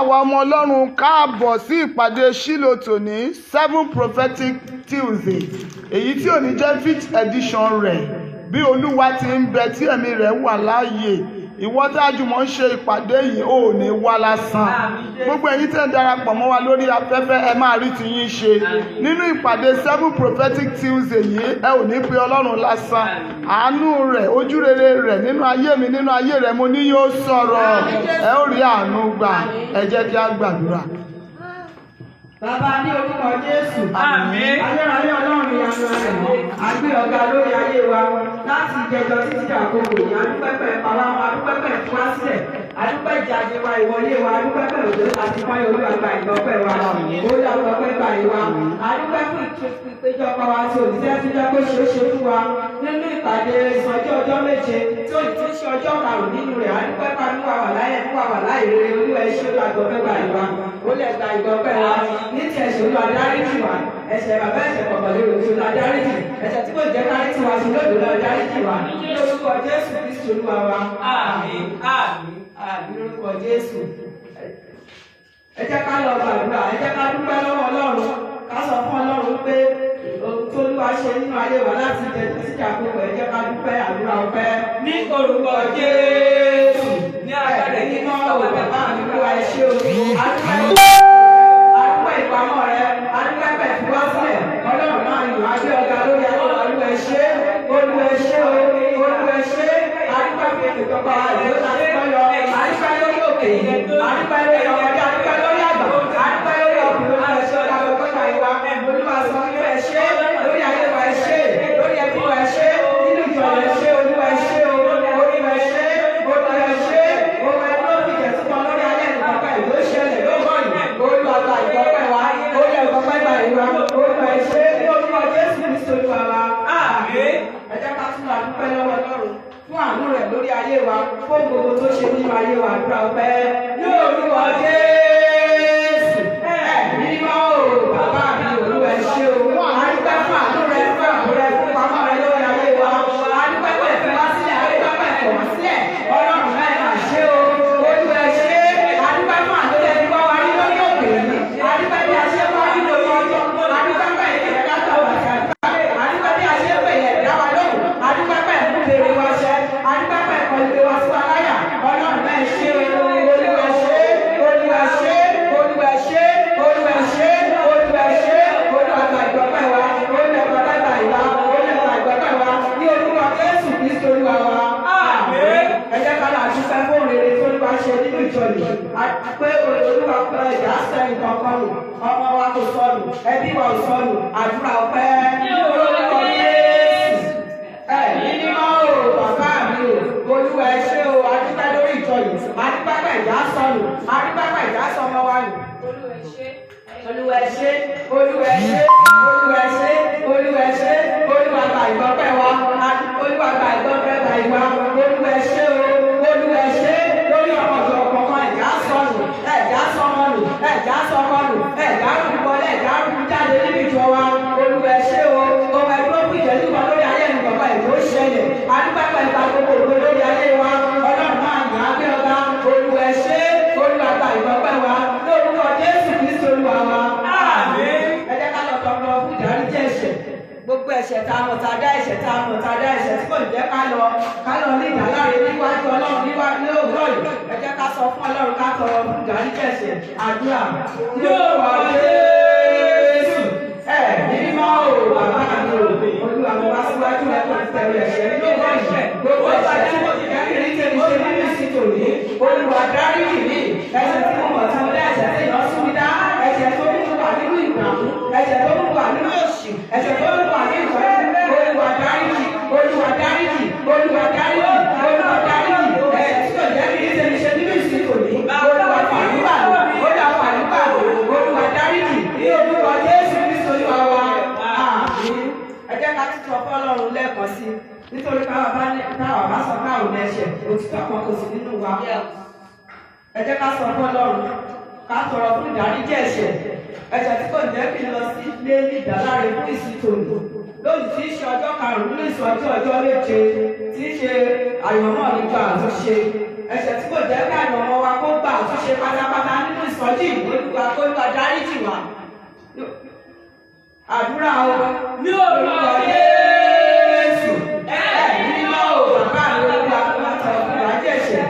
àwa ọmọ Ọlọ́run káàbọ̀ sí ìpàdé Ṣílò tòní 7 prophetic Tuesday èyí tí òní jẹ́ 5th edition rẹ̀ bí Olúwa ti ń bẹ tí ẹ̀mí rẹ̀ wà láàyè. Ìwọ tá a jùmọ̀ ń ṣe ìpàdé yìí ò ní wá lásán. Gbogbo ẹ̀yin tẹ́ ń darapọ̀ mọ́ wa lórí afẹ́fẹ́ ẹ máa rí tiyín ṣe. Nínú ìpàdé 7 prophetic Tuesday yìí ẹ ò ní pe Ọlọ́run lásán. Àánú rẹ̀, ojú rere rẹ̀ nínú ayé mi, nínú ayé rẹ̀ mo ní yóò sọ̀rọ̀. Ẹ ó rí àánú gbà. Ẹ jẹ́ kí a gbàdúrà. Bàbá ní orúkọ Jésù. Àmín. Ayérayé Ọlọ́run ìyanu rẹ̀. Àgbé ọ̀gá lórí ayé wa láti ìjẹjọ títí dé àkókò yìí. Adúpẹ́pẹ́ pàwá wa, adúpẹ́pẹ́ fún wa sílẹ̀. Adúpẹ́ ìjáde wa, ìwọlé wa, adúpẹ́pẹ́ òjò àti fáyọ̀ olúwàgbà ìgbọ́pẹ́ wa. Olú àgbọ̀pẹ́ gbà yìí wa. Adúpẹ́ fún ìpéjọpọ̀ wa tí òṣìṣẹ́ ti jẹ́ pé ṣeé ṣe fún wa. Nínú ìpàdé ìsọjí ọjọ́ méje tí ó ti ṣe ọjọ́ karùn-ún nínú rẹ̀. Adúpẹ́ pàmíwà wà láyé fún wa wà láyé rere. Olúwa iṣẹ́ olúwàgbọ̀pẹ́ gbà yìí wa. Ó lẹ̀ gba ìgbọ́pẹ́ wa. Ní ti ẹ̀ṣẹ̀ olú adáríjì wa, ẹ̀ṣẹ̀ bàbá ẹ̀ṣẹ̀ kọ̀ọ̀kan lórí oṣù adáríjì, ẹ̀ṣẹ̀ tí kò jẹ́ kárí tiwa sí lóòdù lọ adáríjì wa. Ní orúkọ Jésù Kristi Olúwa wa. Àmín. Àmín. Àmín lórúkọ Jésù. Ẹ jẹ́ ká lọ gbàdúrà, ẹ jẹ́ ká dúpẹ́ lọ́wọ́ Ọlọ́run, ká sọ fún Ọlọ́run pé ohun tó Olúwa ṣe nínú ayé wa láti jẹ títí àkókò ẹ jẹ́ ká dúpẹ́ àdúrà ọpẹ́. Ní orúkọ Jésù. Ní agbára Ẹ̀rí nínú mímọ́ ọ̀wọ̀ bàbá mi ló wa ṣe o. Adúpẹ́ ìpamọ́ rẹ, adúpẹ́ pẹ̀lú wá sílẹ̀, Ọlọ́run máa yàn á gbé ọ̀gá lórí ayé wa, Olúwa ẹ ṣé, Olúwa ẹ ṣé o, Olúwa ẹ ṣé, adúpẹ́ fún ètò ìjọba ìlú láti kọ́ yọ, adúpẹ́ lórí òkè yìí, adúpẹ́ lórí ọmọdé, adúpẹ́ lórí àgbà, adúpẹ́ lórí ọkùnrin, Olúwa ẹ ṣé, ọ̀gá ọgbọ́gbà ìwà, Olúwa sọ Olúwa ẹ ṣé, lórí ayé wa ẹ ṣé, lórí ẹbí wa ẹ ṣé, nínú ìjọ ẹ ṣé, Olúwa ẹ ṣé o, Olúwa ẹ ṣé, Olúwa ẹ ṣé, ohun ẹni ló fi ìjẹ̀sùn kan lórí ayé ìgbàgbà ìlú ṣẹlẹ̀ lóògùn Olúwa gba ìgbọ́pẹ́ wa, Olúwa ìgbọ́pẹ́ gba ìwà, Olúwa ẹ ṣé ní orúkọ Jésù Kristi Olúwa wa. Àmín. Ẹ jẹ́ ká tún àdúpẹ́ lọ́wọ́ Ọlọ́run fún àánú rẹ̀ lórí ayé wa, fún gbogbo tó ṣe nínú ayé wa, àdúrà ọpẹ́ ní orúkọ Jésù. Ẹ̀mí mímọ́ o, bàbá mi Olúwa ẹ ṣé o, àdúpẹ́ fún àánú rẹ̀, fún àánú rẹ̀, fún pamọ́ rẹ̀ lórí ayé wa, àdúpẹ́ pẹ̀ fún wá sílẹ̀, àdúpẹ́ pẹ̀ fọ̀ wá sílẹ̀, Ọlọ́run náà máa ṣe o, Olúwa ẹ ṣé, àdúpẹ́ fún àánú rẹ̀ ní wá wá rí lórí òkè yìí, àdúpẹ́ bí a ṣe wá rí lórí ọjọ́, àdúpẹ́ pẹ̀ ìkẹ̀kẹ́ látọ̀ wá sí àdúpẹ́ bí a ṣe pè yẹ̀ dá wa lóhùn, àdúpẹ́ pẹ̀ ń bèrè wa ṣẹ, àdúpẹ́ pẹ̀ kọ́ ìgbé wa sí wa láyà, Ọlọ́run náà ṣe o, Olúwa ṣe, Olúwa ṣe, Olúwa ṣe, Olúwa ṣe, Olúwa ṣe, Olúwa gba ìgbọ́pẹ́ wa, Olúwa gba ìgbà ìwà, Olúwa gba ìgbọ́pẹ́ wa, ní orúkọ Jésù Kristi Olúwa wa. Àmín. Ẹ jẹ́ ká lọ àdúpẹ́ fún rere tó Olúwa ṣe nínú ìjọ yìí. Pé Olúwa pé ìyá sẹ́yìn kankan nù, ọmọ wa kò sọnù, ẹbí wa ò sọnù, àdúrà ọpẹ́ ní orúkọ Jésù. Ẹ̀mí mímọ́ o, bàbá mi o, Olúwa ẹ ṣé o, adúpẹ́ lórí ìjọ yìí, adúpẹ́ pẹ̀ ìyá sọnù, adúpẹ́ pẹ̀ ìyá sọmọ wa nù. Olúwa ẹ ṣé, Olúwa ẹ ṣé, Olúwa ẹ ṣé, Olúwa ẹ ṣé, Olúwa gba ìgbọ́pẹ́ wa, Olúwa gba ìgbọ́pẹ́ gba ìwà, Olúwa ẹ ṣé o, Olúwa ẹ ṣé, lórí ọmọ ọ̀dọ̀ ọ̀kọ̀ọ̀kan ẹ̀já sọnù, ẹ̀já sọmọ nù, ẹ̀já sọmọ nù, ẹ̀já rúbọ, ẹ̀já rúbọ jáde nínú ìjọ wa, Olúwa ẹ ṣé o, ọmọ ẹgbẹ́ òkú ìjẹ́jú kan lórí ayé ẹni bàbá ìlú ṣẹlẹ̀, adúpẹ́pẹ́ ìta gbogbo ògbó lórí ayé wa, Ọlọ́run máa yàn á gbé ọ̀gá, Olúwa ẹ ṣé, Olúwa gba ìgbọ́pẹ́ wa, lórúkọ Jésù Kristi Olúwa wa. Àmín. Ẹ jẹ́ ká lọ tọrọ fún ìdáríjì ẹ̀ṣẹ̀. Gbogbo ẹ̀ṣẹ̀ tá a mọ̀ tá a dá ẹ̀ṣẹ̀ tá a mọ̀ tá a dá ẹ̀ṣẹ̀ tí kò ní jẹ́ ká lọ ní ìdáláre níwájú Ọlọ́run níwájú òwúrọ̀ yìí. Ẹ jẹ́ ká sọ fún Ọlọ́run ká tọrọ fún ìdáríjì ẹ̀ṣẹ̀ àdúrà. Yóò wá Jésù. Ẹ̀mí mímọ́ o, bàbá mi o, Olúwa mo wá síwájú rẹ̀ kò tẹ̀lé ẹ̀ṣẹ̀ nínú òwúrọ̀ yìí. Gbogbo ẹ̀ṣẹ̀ tí mo ti kẹ́kìrì tèmi ṣe nínú ìsìnkò ní. Olúwa dáríjì mí. Ẹ̀ṣẹ̀ tí mo mọ̀ tí mo dá ẹ̀ṣẹ̀ tí ìyàn sún mi dá. Ẹ̀ṣẹ̀ tó mú wà nínú ìgbàmú. Ẹ̀ṣẹ̀ tó mú wà nínú òṣì. Ẹ̀ṣẹ̀ tó mú wà nínú ìfẹ́. Olúwa dáríjì. Olúwa dáríjì. Olúwa dáríjì. Olúwa dáríjì. Ẹ̀ṣẹ̀ tí kò jẹ́ kí tèmi ṣe nínú ìsìnkò ní. Olúwa fàlúbà. Olúwa fàlúbà. Olúwa dáríjì. Ní orúkọ Jésù Kristi Olúwa wa. Àmín. Ẹ jẹ́ ká tún sọ fún Ọlọ́run lẹ́ẹ̀kan sí i. Nítorí táwa bá sọ káwọn ẹ̀ṣẹ̀ òtítọ́ kan kò sí nínú wa. Ẹ jẹ́ ká sọ fún Ọlọ́run ká tọrọ fún ìdáríjì ẹ̀ṣẹ̀ tí kò jẹ́ kí n lọ sí ilé ní ìdáláre fún ìsìtòlù lónìí tí í ṣe ọjọ́ karùn-ún nínú ìsọjí ọjọ́ méje tí í ṣe àyànmọ́ nípa àtúnṣe ẹ̀ṣẹ̀ tí kò jẹ́ kí àyànmọ́ wa kó gbà àtúnṣe pátápátá nínú ìsọjí. ìsọjí olúwa olúwa dáríjì wá àdúrà o ní orúkọ Jésù. mímọ́ o bàbá mi olúwa kó má tọ̀ ìwádìí ẹ̀ṣẹ̀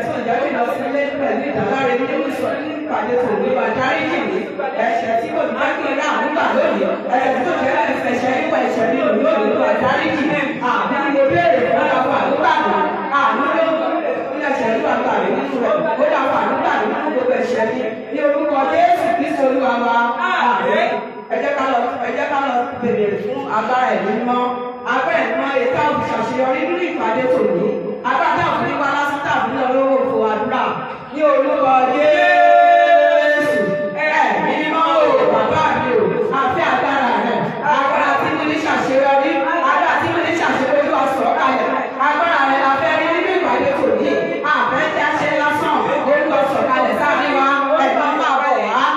tí ò jẹ́ kí lọ sí ilé pẹ̀lú ìdáláre nínú ìsọjí ìpàdé tó olúwa dáríjì mi ẹ̀ṣẹ̀ tí kò ní jẹ́ kí n rí àmúgbà lónìí ẹ̀ṣẹ̀ tí kò jẹ́ kí n fẹ̀ṣẹ̀ nípa ẹ̀ṣẹ̀ mi òní olúwa dáríjì mi àmì ni mo béèrè fún àwọn àlùgbà mi àmì ló ń ẹ̀ṣẹ̀ nípa àgbà mi nínú rẹ̀ ó dà wà nígbà mi nínú gbogbo ẹ̀ṣẹ̀ mi ní orúkọ Jésù Kristi olúwa wa àmín. Ẹ jẹ́ ká lọ bèrè fún agbára ẹ̀mí mímọ́ agbára ẹ̀mí mímọ́ èyí táwọn fi ṣàṣeyọrí nínú ìpàdé tòní agbára táwọn fi ní wá lásán táwọn ní ọlọ́wọ́ òfò àdúrà ní orúkọ Jésù ẹ̀mí mímọ́ o bàbá mi o àfi agbára rẹ̀ agbára tí mo ní ṣàṣeyọrí agbára tí mo ní ṣàṣeyọrí wá sọ̀rọ̀ kalẹ̀ agbára rẹ̀ la fẹ́ rí nínú ìpàdé tòní àfẹ́ tí a ṣe lásán olúwa sọ̀rọ̀ kalẹ̀ sáré wa ẹ̀gbọ́n máa bọ̀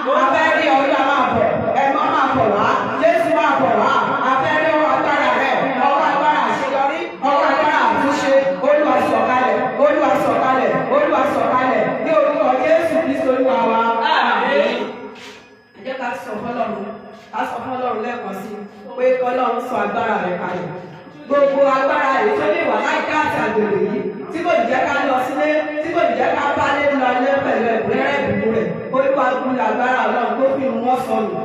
wá afẹ́ rí ọjọ́ máa bọ̀ ẹ̀gbọ́n máa bọ̀ wá Jésù máa bọ̀ wá afẹ́ rí ọwọ́ agbára rẹ̀ ọwọ́ agbára àṣeyọrí ọwọ́ agbára àtúnṣe olúwa sọ̀kalẹ̀ olúwa sọ̀kalẹ̀ olúwa sọ̀kalẹ̀ ní orúkọ Jésù Kristi olúwa wa. Àmín. Ẹ jẹ́ ká sọ fún Ọlọ́run lẹ́ẹ̀kan sí pé kọ́lọ́run sọ agbára rẹ̀ kalẹ̀ gbogbo agbára èyí tó lè wà láìka àti àgbèrè yìí tí kò ní jẹ́ ká lọ sílé tí kò ní jẹ́ ká bá lé lọ lé pẹ̀lú ẹ̀kúnrẹ́rẹ́ ìbùkún rẹ̀ olúwa gbúlẹ̀ agbára Ọlọ́run tó fi mú wọn sọnù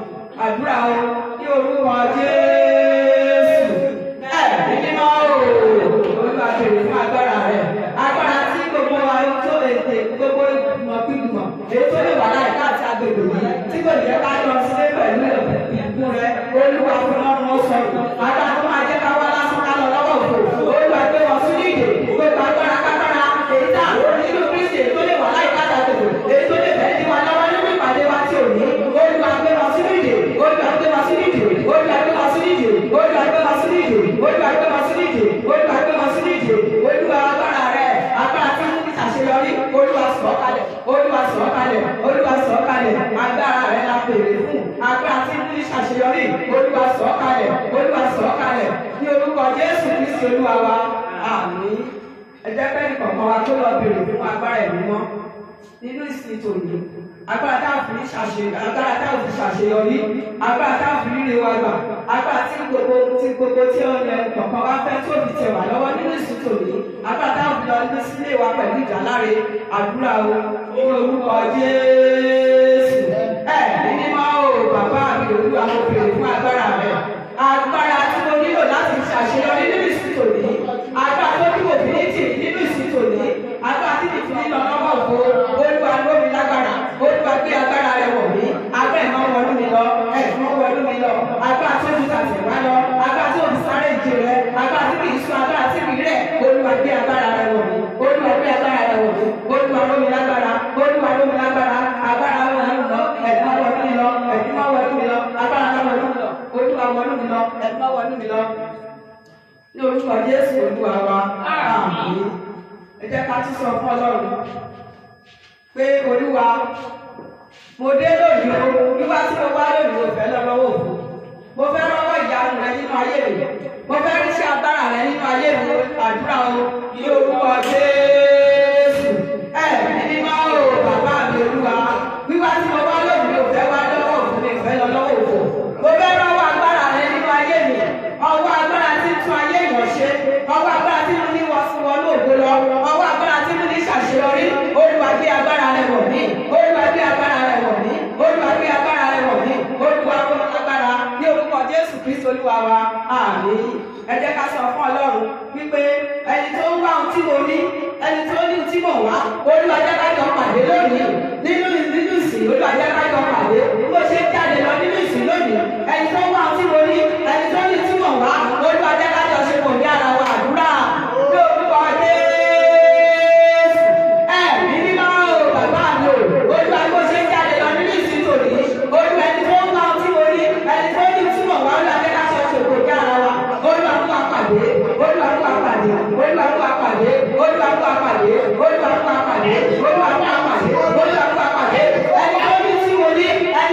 àdúrà o ní orúkọ Jésù ẹ̀mí mímọ́ o olúwa bèrè fún agbára rẹ̀ agbára tí gbogbo ayé tó ètè gbogbo ìgbìmọ̀ èyí tó lè wà láìka àti àgbèrè yìí tí kò ní jẹ́ ká lọ sílé pẹ̀lú ìbùkún rẹ̀ olúwa fún ọrùn wọn sọnù agbára tó máa jẹ́ ká wá lásán ká lọ lọ́wọ́ òfò olúwa gbé wọn sí nídìí gbogbo agbára kápára èyí tá nínú Kristi èyí tó lè wà láìka àti àgbèrè èyí tó lè fẹ́ẹ́ di wa lọ́wọ́ nínú ìpàdé wa tí ò ní olúwa gbé wọn sí nídìí olúwa gbé wọn sí nídìí olúwa gbé wọn sí nídìí olúwa gbé wọn sí nídìí olúwa gbé wọn sí nídìí olúwa gbé wọn sí nídìí olúwa agbára rẹ̀ agbára tí wọ́n ti ṣàṣeyọrí olúwa sọ̀ kalẹ̀ olúwa sọ̀ kalẹ̀ olúwa sọ̀ kalẹ̀ agbára rẹ̀ la pèrè fún agbára tí wọ́n ti ṣàṣeyọrí olúwa sọ̀ kalẹ̀ olúwa sọ̀ kalẹ̀ ní orúkọ Jésù Kristi olúwa wa àmín. Ẹ jẹ́ pé nìkọ̀ọ̀kan wa tó lọ bèrè fún agbára ẹ̀mí mọ́ nínú ìsìn tòní agbára táwọn fi ṣàṣeyọrí agbára táwọn fi ríre wa gbà agbára tí gbogbo tí ó lẹ kọ̀ọ̀kan wá fẹ́ tó fi tẹ̀ wá lọ́wọ́ nínú ìsìn tòní agbára táwọn fi lọ ní sílé wa pẹ̀lú ìdáláre àdúrà o ní orúkọ Jésù ẹ̀mí mímọ́ o bàbá mi olúwa mo bèrè fún agbára rẹ̀ agbára tí mo nílò láti ṣàṣeyọrí nínú ìsìn tòní agbára tó bí òbí ní tì nínú ìsìn tòní agbára tí nìtì ní lọ lọ́wọ́ òfo olúwa lómi lágbára olúwa gbé agbára rẹ̀ wọ̀ mí agbára ẹ̀mọ́ wọnú mi lọ ẹ̀fọ́ wọnú mi lọ agbára tó ju tàtẹ̀ wá lọ agbára tó fi sáré ìje rẹ̀ agbára tí kìí sún agbára tí kìí rẹ̀ olúwa gbé agbára rẹ̀ wọ̀ mí olúwa gbé agbára rẹ̀ wọ̀ mí olúwa lómi lágbára olúwa lómi lágbára agbára wọnú mi lọ ẹ̀fọ́ wọnú mi lọ ẹ̀fọ́ wọnú mi lọ agbára wọnú mi lọ olúwa wọnú mi lọ ẹ̀fọ́ wọnú mi lọ ní orúkọ Jésù olúwa wa àmín. Ẹ jẹ́ ká tún sọ fún Ọlọ́run pé olúwa mo dé lónìí o wíwá tí mo wá lónìí o fẹ́ lọ́wọ́ òfò mo fẹ́ rọ́wọ́ ìyanu rẹ nínú ayé mi mo fẹ́ rí sí agbára rẹ nínú ayé mi àdúrà o ní orúkọ Jésù ẹ̀mí mímọ́ o bàbá mi olúwa wíwá tí mo wá lónìí o fẹ́ wá lọ́wọ́ òfò mi fẹ́ lọ́wọ́ òfò mo fẹ́ rọ́wọ́ agbára rẹ nínú ayé mi ọwọ́ agbára tí ń tún ayé ìwọ̀n ṣe ọwọ́ agbára tí mo ní wọ́n fún wọn lóògbé lọ ọwọ́ agbára tí mo ní ṣàṣeyọrí olúwa gbé agbára rẹ wọ̀ mí olúwa gbé agbára rẹ wọ̀ mí olúwa gbé agbára rẹ wọ̀ mí olúwa gbé agbára ní orúkọ Jésù Kristi olúwa wa àmín. Ẹ jẹ́ ká sọ fún Ọlọ́run wípé ẹni tó ń wá ohun tí mo ní ẹni tó ní ohun tí mo wá olúwa jẹ́ ká jọ pàdé lónìí nínú ìsìn olúwa jẹ́ ká jọ pàdé bó ṣe ń jáde lọ nínú ìsìn lónìí ẹni tó ń wá ohun tí mo ní ẹni tó ní tí mo wá olúwa jẹ́ ká jọ ṣe pọ̀ ní ara wa àdúrà ní orúkọ Jésù ẹ̀mí mímọ́ o bàbá mi o olúwa bó ṣe ń jáde lọ nínú ìsìn tòní olúwa ẹni tó ń wá ohun tí mo ní ẹni tó ní tí mo wá olúwa jẹ́ ká jọ ṣe pọ̀ ní ara wa olúwa kó apàdé olúwa kó apàdé olúwa kó apàdé olúwa kó apàdé olúwa kó apàdé olúwa kó apàdé olúwa kó apàdé ẹni tó ní tí mo ní ẹni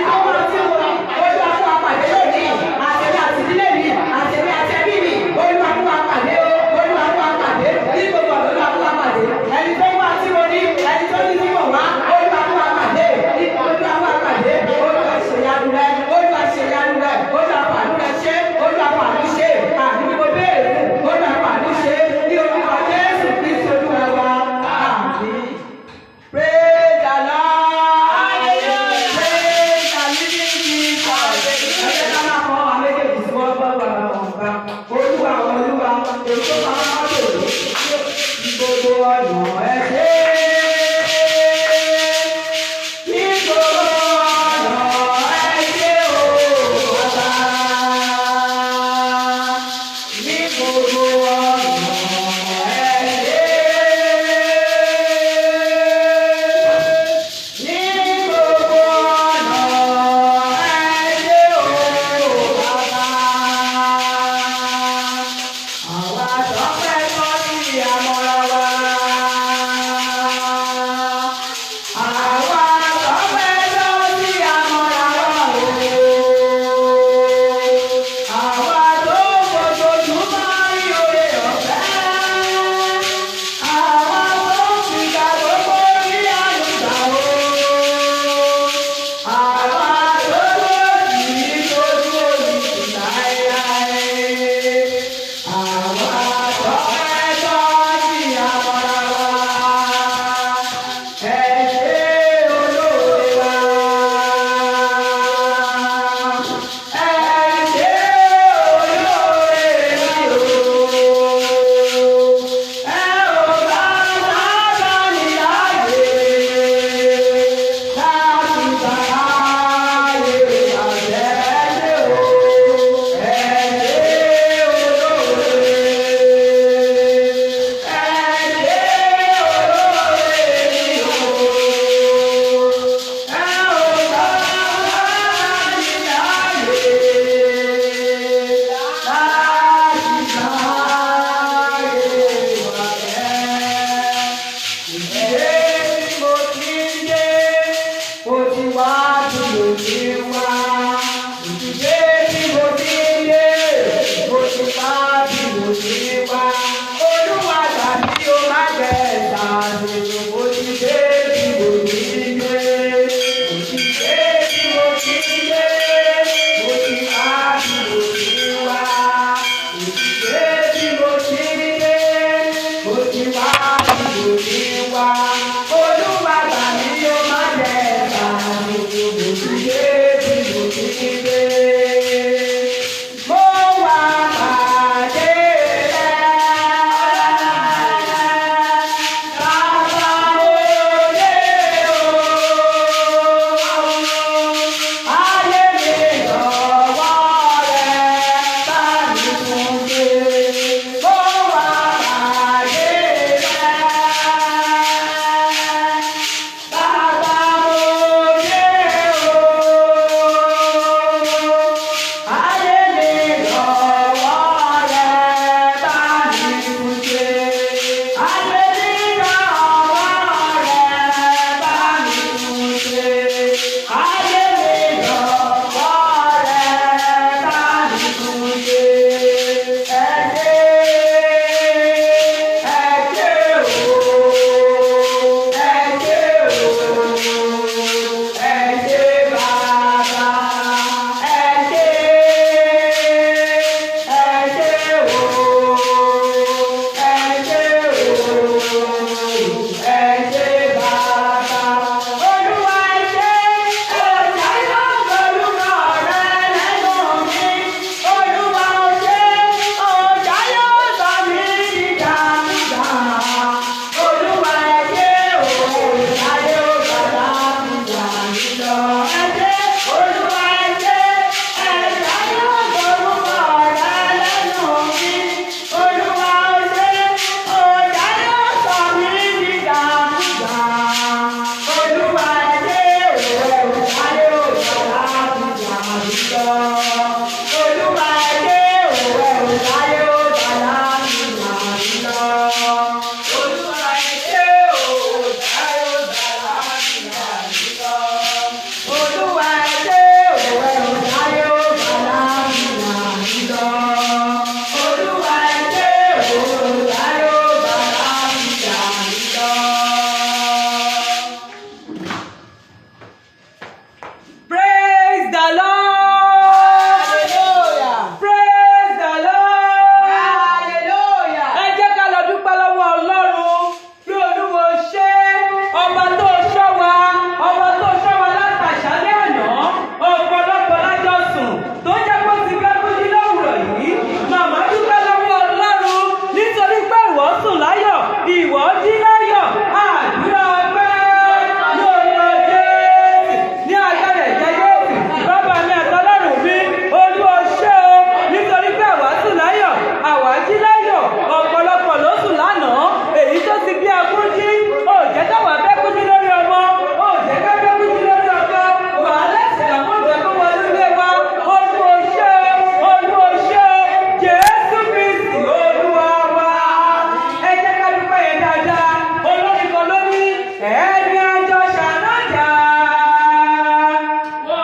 ẹni àjọ ṣànájà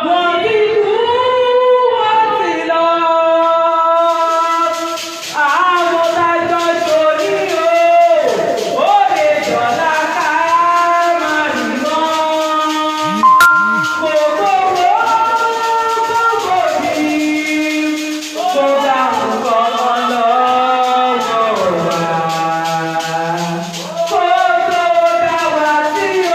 wọn kì í kú wọn sì lọ. Àwọn tájọ ṣòní ó lè dọ̀la ká má rí mọ́. Gbogbo bí kó bá nǹkan lọ́wọ́ wa. Kó tó dá wa sí o.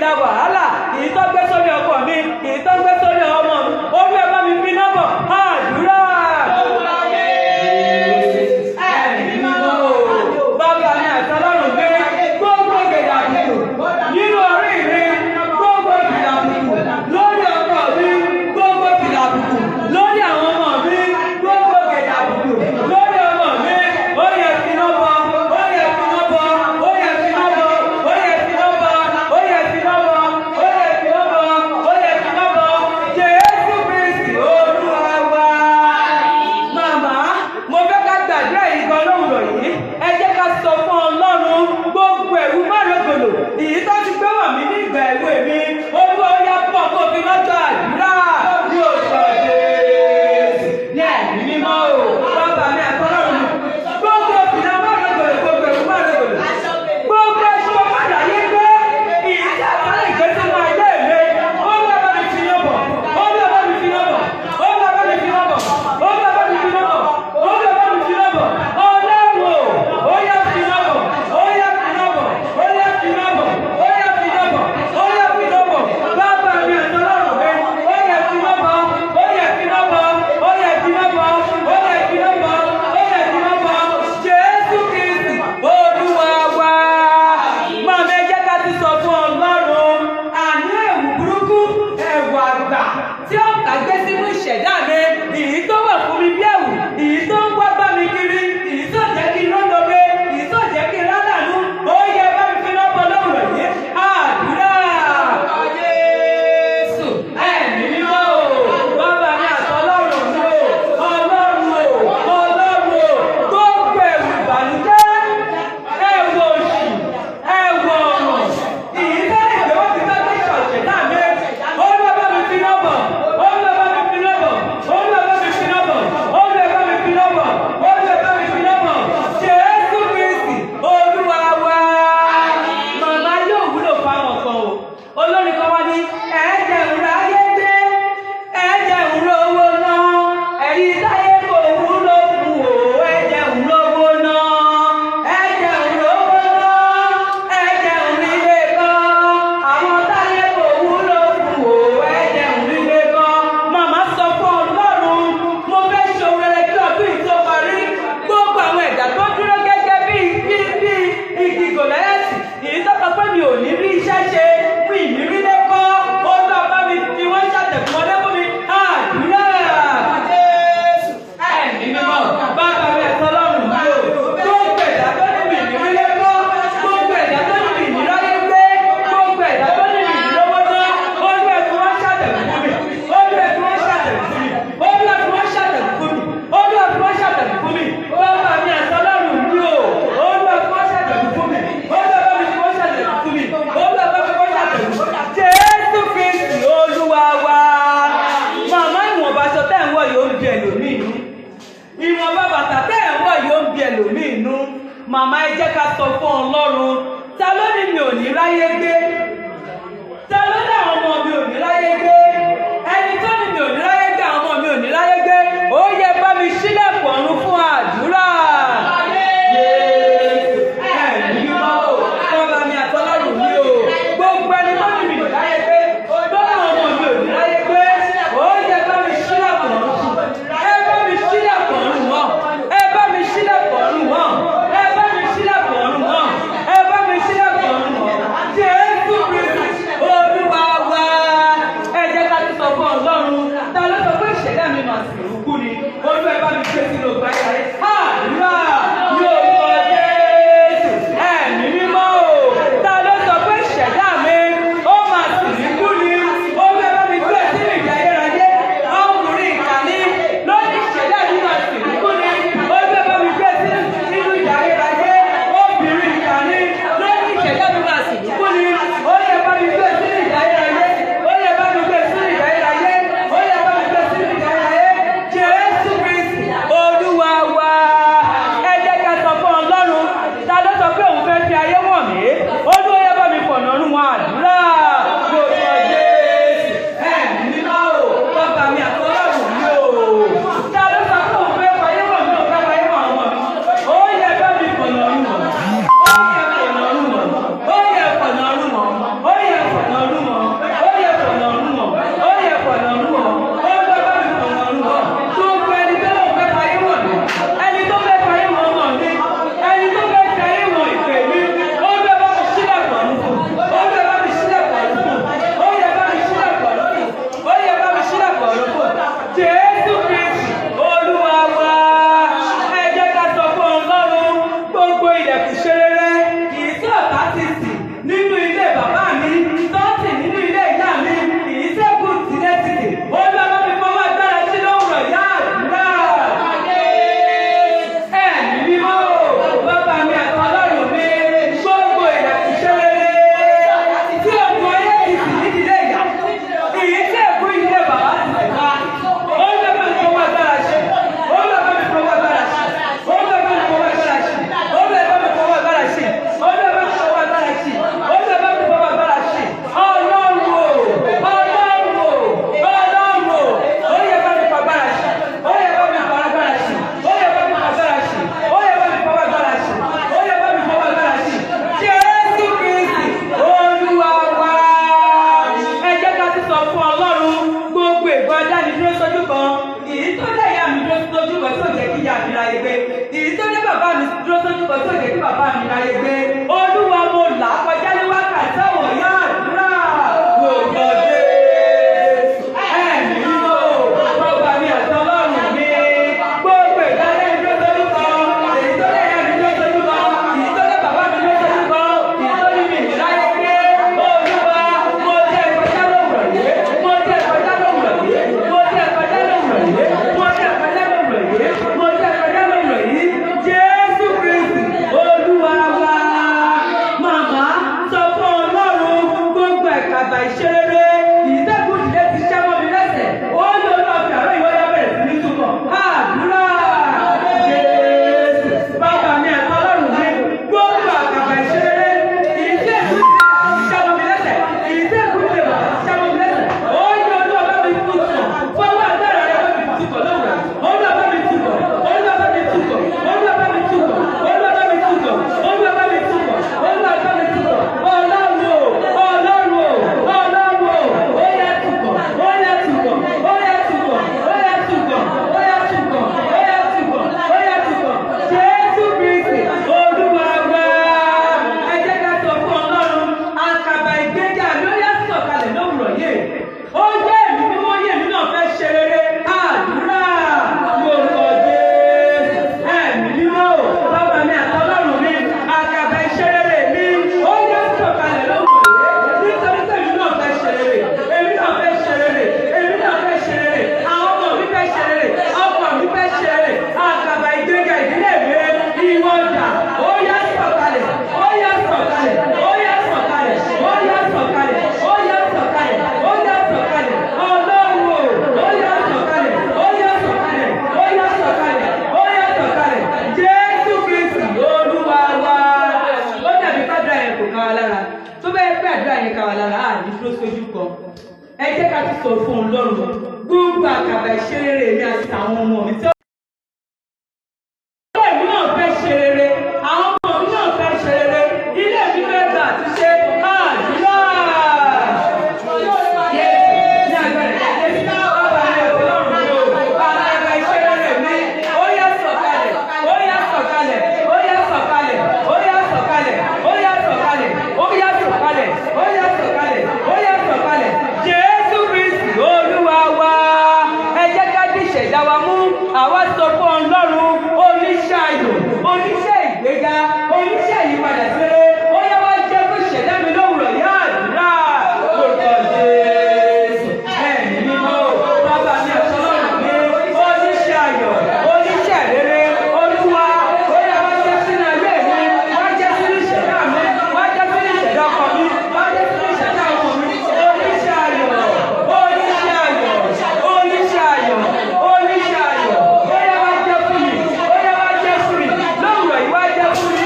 ẹ̀dá wàhálà èyí tó gbé sórí ọkọ mi èyí tó gbé sórí ọmọ mi Olúwa bá mi fi náà bọ̀ àdúrà. Bàbá mi àti Ọlọ́run gbé gbogbo gèdè àbùkù nínú orí mi gbogbo gèdè àbùkù lórí ọkọ mi gbogbo gèdè àbùkù lórí àwọn ọmọ mi gbogbo gèdè àbùkù lórí ọmọ mi ó yẹ fi náà bọ̀ ó yẹ fi náà bọ̀ ó yẹ fi náà bọ̀ ó yẹ fi náà bọ̀ ó yẹ fi náà bọ̀ ó yẹ fi náà bọ̀ ó yẹ fi náà bọ̀ Jésù Kristi Olúwa wa. Màmá mo fẹ́ ká gbàdúrà yìí gan lówùrọ̀ yìí ẹ jẹ́ ká sọ fún Ọlọ́run gbogbo ẹ̀rù márùngòlò èyí tó ti gbé wọ̀ mí ní ìgbà èwe mi Olúwa ó yá pọ̀ kó fi lọ́jọ́ àdúrà ní oṣù Jésù ní ẹ̀mí mímọ́ o bàbá mi àti Ọlọ́run mi gbogbo òfìnà márùngòlò gbogbo ẹ̀rù márùngòlò gbogbo ẹ̀ṣọ́ padà yé gbé èyí tí àkàlẹ̀ ìgbésí máa ayé mi Olúwa bá mi fi yán bọ̀ Olúwa bá mi fi yán bọ̀ Olúwa bá mi fi yán bọ̀ Olúwa bá mi fi yán bọ̀ Olúwa bá mi fi yán bọ̀ Ọlọ́run o ó yá fi yán bọ̀ ó yá fi yán bọ̀ ó yá fi yán bọ̀ ó yá fi yán bọ̀ ó yá fi yán bọ̀ bàbá mi àti Ọlọ́run mi ó yá fi yán bọ̀ ó yá fi yán bọ̀ ó yá fi yán bọ̀ ó yá fi yán bọ̀ ó yá fi yán bọ̀ Jésù Kristi Olúwa wa. Màmá ẹ jẹ́ ká ti sọ fún Ọlọ́run àní ẹ̀wù burúkú ẹ̀wù àgbà tí ó kà gbé sínú ìṣẹ̀dá mi èyí tó wà fún mi bí ẹ̀wù èyí tó ń wá bá mi kiri èyí tó jẹ́ kí n lọ́dọ̀ọ́gbé èyí tó jẹ́ kí n rálànú ó yẹ bá mi fi lọ́pọ̀ lọ́wọ́ yìí àdúrà. Jésù ẹ̀mí mímọ́ o bàbá mi àti Ọlọ́run mi o Ọlọ́run o Ọlọ́run o gbogbo ẹ̀wù ìbànújẹ́ ẹ̀wù òṣì ẹ̀wù ọ̀ràn èyí tó lè gbé wọ́n ti fẹ́ gbé ṣọ̀ṣẹ̀dá mi Olúwa bá mi fi lọ́bọ̀ Olúwa bá mi fi lọ́bọ̀ Olúwa bá mi fi lọ́bọ̀ Olúwa bá mi fi lọ́bọ̀ Olúwa bá mi fi lọ́bọ̀ Jésù Kristi Olúwa wa. Màmá yóò wúlò fáwọn kan o olórin kan wá ní ẹ̀ẹ́dẹ̀ ìrora ayé dé ẹ̀ẹ́dẹ̀ ìrora owó náà ẹ̀yìn táyé kò wúlò fún o ẹ̀ẹ́dẹ̀ ìrora owó náà ẹ̀ẹ́dẹ̀ ìrora owó náà ẹ̀ẹ́dẹ̀ ìrora ilé kan àwọn táyé kò wúlò fún o ẹ̀ẹ́dẹ̀ ìrora ilé kan. Màmá sọ fún Ọlọ́run mo fẹ́ ṣòwòrẹ́ kí ọdún yìí tó parí gbogbo àwọn ẹ̀dá tó dúró gẹ́gẹ́ bí igi gòlẹ́ẹ̀tì èyí tó sọ pé mi ò ní rí iṣẹ́ ṣe fún ìrírí lẹ́kọ́ ó lọ bá mi fi wọ́n ṣàtẹ̀kùn wọlé fún mi àdúrà. Jésù ẹ̀mí mímọ́ bàbá mi àti Ọlọ́run mi o gbogbo ẹ̀dá tó ní mi ìrírí lẹ́kọ́ gbogbo ẹ̀dá tó ní mi ìníráyé gbé gbogbo ẹ̀dá tó ní mi ìlówó náà ó lọ fi wọ́n ṣàtẹ̀kùn fún mi ó lọ fi wọ́n ṣàtẹ̀kùn fún mi ó lọ fi wọ́n ṣàtẹ̀kùn fún mi ó lọ fi wọ́n ṣàtẹ̀kùn fún mi bàbá mi àti Ọlọ́run mi o ó lọ fi wọ́n ṣàtẹ̀kùn fún mi ó lọ bá mi fi wọ́n ṣàtẹ̀kùn fún mi ó lọ bá mi fi wọ́n ṣàtẹ̀kùn fún mi Jésù Kristi Olúwa wa. Màmá ìwọ̀nba aṣọ tẹ́ ń wọ̀ yóò ń bí ẹlòmíì nú ìwọ̀nba bàtà tẹ́ ń wọ̀ yóò ń bí ẹlòmíì nú. Màmá ẹ jẹ́ ká sọ fún Ọlọ́run ta ló ní mi ò ní ráyé gbé ta ló ní àwọn ọmọ mi ò ní ráyé gbé ẹni tó ní mi ò ní ráyé gbé àwọn ọmọ mi ò ní ráyé gbé ó yẹ bá mi ṣílẹ̀kùn ọ̀run fún àdúrà. Ẹ̀mí mímọ́ o bàbá mi àti Ọlọ́run mi o gbogbo ẹni tó ní mi ò ní ráyé gbé tó ní àwọn ọmọ mi ò ní ráyé gbé ó yẹ bá mi ṣílẹ̀kùn ọ̀run fún ẹ bá mi ṣílẹ̀kùn ọ̀run wọn ẹ bá mi ṣílẹ̀kùn ọ̀run wọn ẹ bá mi ṣílẹ̀kùn ọ̀run wọn ẹ bá mi ṣílẹ̀kùn ọ̀run wọn Jésù Kristi Olúwa wa. Ẹ jẹ́ ká ti sọ fún Ọlọ́run ta ló sọ pé ìṣẹ̀dá mi máa sì rúkú ni Olúwa ẹ bá mi gbé sínú ọgbà ìyàrá àdúrà ní orúkọ Jésù ẹ̀mí mímọ́ o ta ló sọ pé ìṣẹ̀dá mi ó máa sì rúkú ni Olúwa ẹ bá mi gbé sínú ìjà ayérayé ọkùnrin ìkànnì lónìí ìṣẹ̀dá mi máa sì rúkú ni Olúwa ẹ bá mi gbé sínú ìjà ayérayé obìnrin ìkànnì lónìí ìṣẹ̀dá mi máa sì rúkú ni Olúwa ẹ bá mi gbé sínú ìjà ayérayé Olúwa ẹ bá mi gbé sínú ìjà ayérayé Olúwa ẹ bá mi gbé sínú ìjà ayérayé dúró sójú kan, èyí tó dé ìyá mi dúró sójú kan tí ò jẹ́ kí ìyá mi ráyè gbé, èyí tó dé bàbá mi dúró sójú kan tí ò jẹ́ kí bàbá mi ráyè gbé. Olúwa mo là á kọjá ní wákàtí àwọ̀yá àdúrà gbogbo dé. Ẹ̀mí mímọ́ bàbá mi àti Ọlọ́run mi, gbogbo ìdálẹ́ mi dúró sójú kan, èyí tó dé ìyá mi dúró sójú kan, èyí tó dé bàbá mi dúró sójú kan, èyí tó ní mi ráyè gbé. Olúwa mo jẹ́ ìkọjá lówùrọ̀ yìí, mo jẹ́ ìkọjá lówùrọ̀ yìí, mo jẹ́ ìkọjá lówùrọ̀ yìí, mo jẹ́ ìkọjá lówùrọ̀ yìí, mo jẹ́ ìkọjá lówùrọ̀ yìí. Jésù Kristi Olúwa wa. Màmá sọ fún Ọlọ́run gbogbo ẹ̀kàbà ìṣeré ìṣẹ́gun ìdílé ti ṣẹ́ mọ́ mi lẹ́sẹ̀. Ó yọ lọ́ọ̀fì àárọ̀ ìwọ́yá bẹ̀rẹ̀ sí ní túbọ̀. Àdúrà Jésù bàbá mi àti Ọlọ́run mi gbogbo àkàbà ìṣeré ìṣẹ́gun ìdílé ti ṣẹ́ mọ́ mi lẹ́sẹ̀. Ìṣẹ́gun ìdílé ti ṣẹ́ mọ́ mi lẹ́sẹ̀. Ó yọ lọ́ọ̀bá mi túbọ̀. Fọwọ́ agbára rẹ̀ bá mi túbọ̀ lọ́wọ́. Olúwa bá mi túbọ̀. Olúwa bá mi túbọ̀. Olúwa bá mi túbọ̀. Olúwa bá mi túbọ̀. Olúwa bá mi túbọ̀. Olúwa bá mi túbọ̀. Ọlọ́run o, Ọlọ́run o, Ọlọ́run o, ó yá túbọ̀, ó yá túbọ̀, ó yá túbọ̀, ó yá túbọ̀, ó yá túbọ̀, ó yá túbọ̀, ó yá túbọ̀. Jésù Kristi Olúwa wa. Ẹ jẹ́ ká sọ fún Ọlọ́run, àkàbà ìgbéga lórí àsọ̀kalẹ̀ lówùrọ̀ yìí. Ó jẹ́ èmi mímọ́ yé mi náà fẹ́ ṣe rere. Àdúrà lórúkọ Jésù. Ẹ̀mí mímọ́ o, bàbá mi àti Ọlọ́run mi, àkàbà iṣẹ́ rere mi, ó yá sọ̀kalẹ̀ lówùrọ̀ yìí. Nítorí pé èmi náà fẹ́ ṣe rere, èmi náà fẹ́ ṣe rere, èmi náà fẹ́ ṣe rere, àwọn ọmọ mi fẹ́ ṣe rere, ọkọ mi fẹ́ ṣe rere. Àkàbà ìgbéga ìdílé mi, ìwọ dà, ó yá sọ̀kalẹ̀, ó yá sọ̀kalẹ̀, ó yá sọ̀kalẹ̀, ó yá sọ̀kalẹ̀, ó yá sọ̀kalẹ̀, ó yá sọ̀kalẹ̀. Ọlọ́run o, ó yá sọ̀kalẹ̀, ó yá sọ̀kalẹ̀, ó yá sọ̀kalẹ̀, ó yá sọ̀kalẹ̀. Jésù Kristi Olúwa wa. Ó dàbí kádùá yẹn kò ká wa lára. Tó bẹ́ẹ̀ pé àdúrà yẹn ká wa lára, á ní dúró sójú kan. Ẹ jẹ́ ká tún sọ fún Ọlọ́run gbogbo àkàbà ìṣeré mi àti àwọn ọmọ mi. Èmi náà fẹ́ ṣe rere, àwọn ọmọ mi náà fẹ́ ṣe rere, ilé mi fẹ́ gbà àti ṣe àdúrà. Ní agbára Jésù, bàbá mi ò lọ́rùn mi o, àkàbà ìṣeré mi, ó yá sọ̀kalẹ̀, ó yá sọ̀kalẹ̀, ó yá sọ̀kalẹ̀, ó yá sọ̀kalẹ̀, ó yá sọ̀kalẹ̀, ó yá sọ̀kalẹ̀, ó yá sọ̀kalẹ̀, ó yá sọ̀kalẹ̀. Jésù Kristi Olúwa wa. Ẹ jẹ́ ká dí ìṣẹ̀dá wa mú, àwa sọ fún Ọlọ́run oníṣẹ́ ayọ̀, oníṣẹ́ ìgbéga, oníṣẹ́ ìyípadà sílé. Ó yá wá jẹ́ fún ìṣẹ̀dá mi lówùrọ̀ yá àdúrà lórúkọ Jésù. Ẹ̀mí mímọ́ bàbá mi àti Ọlọ́run mi, oníṣẹ́ ayọ̀, oníṣẹ́ rere, Olúwa, ó yá wá jẹ́ sínú ayé mi, wá jẹ́ sínú ìṣẹ̀dá mi, wá jẹ́ sínú ìṣẹ̀dá ọkọ mi, wá jẹ́ sínú ìṣẹ̀dá ọmọ mi. Oníṣẹ́ ayọ̀, oníṣẹ́ ayọ̀, oníṣẹ́ ayọ̀, oníṣẹ́ ayọ̀, ó yá wá jẹ́ fún mi, ó yá wá jẹ́ fún mi, lówùrọ̀ yìí wá jẹ́ fún mi.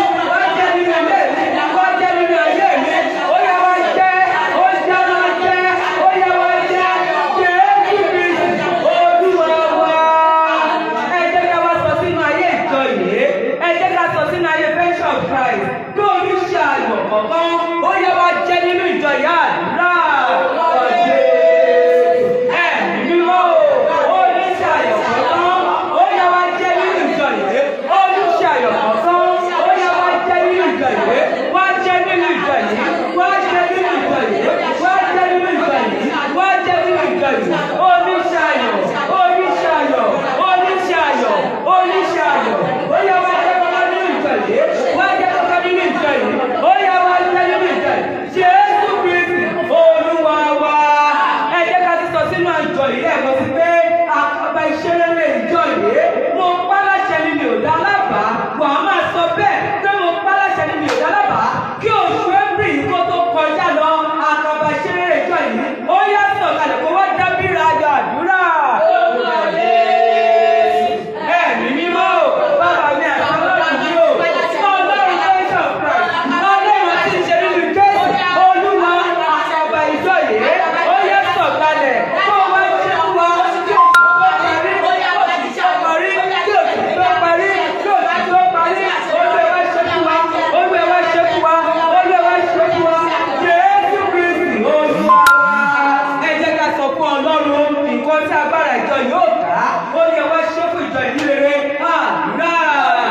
ìjọ yóò ká ó yẹ wá ṣe fún ìjọ ìdílére àdúrà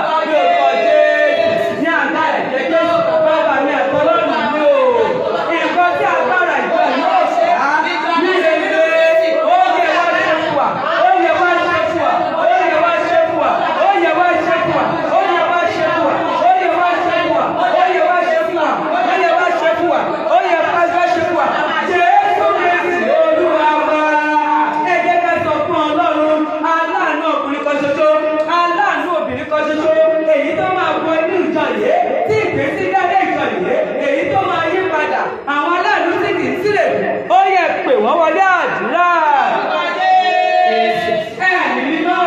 lórúkọ Jésù ní agbára ẹ̀jẹ̀ Jésù bàbá mi àtọlọ́run mi o nǹkan tí agbára ìjọ yóò ká nílé ó yẹ wá ṣe fún wa ó yẹ wá ṣe fún wa ó yẹ wá ṣe fún wa ó yẹ wá ṣe fún wa ó yẹ wá ṣe fún wa ó yẹ wá ṣe fún wa ó yẹ wá ṣe fún wa ó yẹ wá ṣe fún wa ó yẹ wá ṣe fún wa Jésù Kristi Olúwa wa ẹ jẹ́ ká sọ fún Ọlọ́run aláàánú ọkùnrin kan ṣoṣo aláàánú obìnrin kan ṣoṣo èyí tó máa wọ inú ìjọ yìí tí ìgbésí dáadé ìjọ yìí èyí tó máa yí padà àwọn aláàánú sì kì í sílẹ̀ ó yẹ pè wọ́n wọlé àdúrà. Ẹ̀mí mímọ́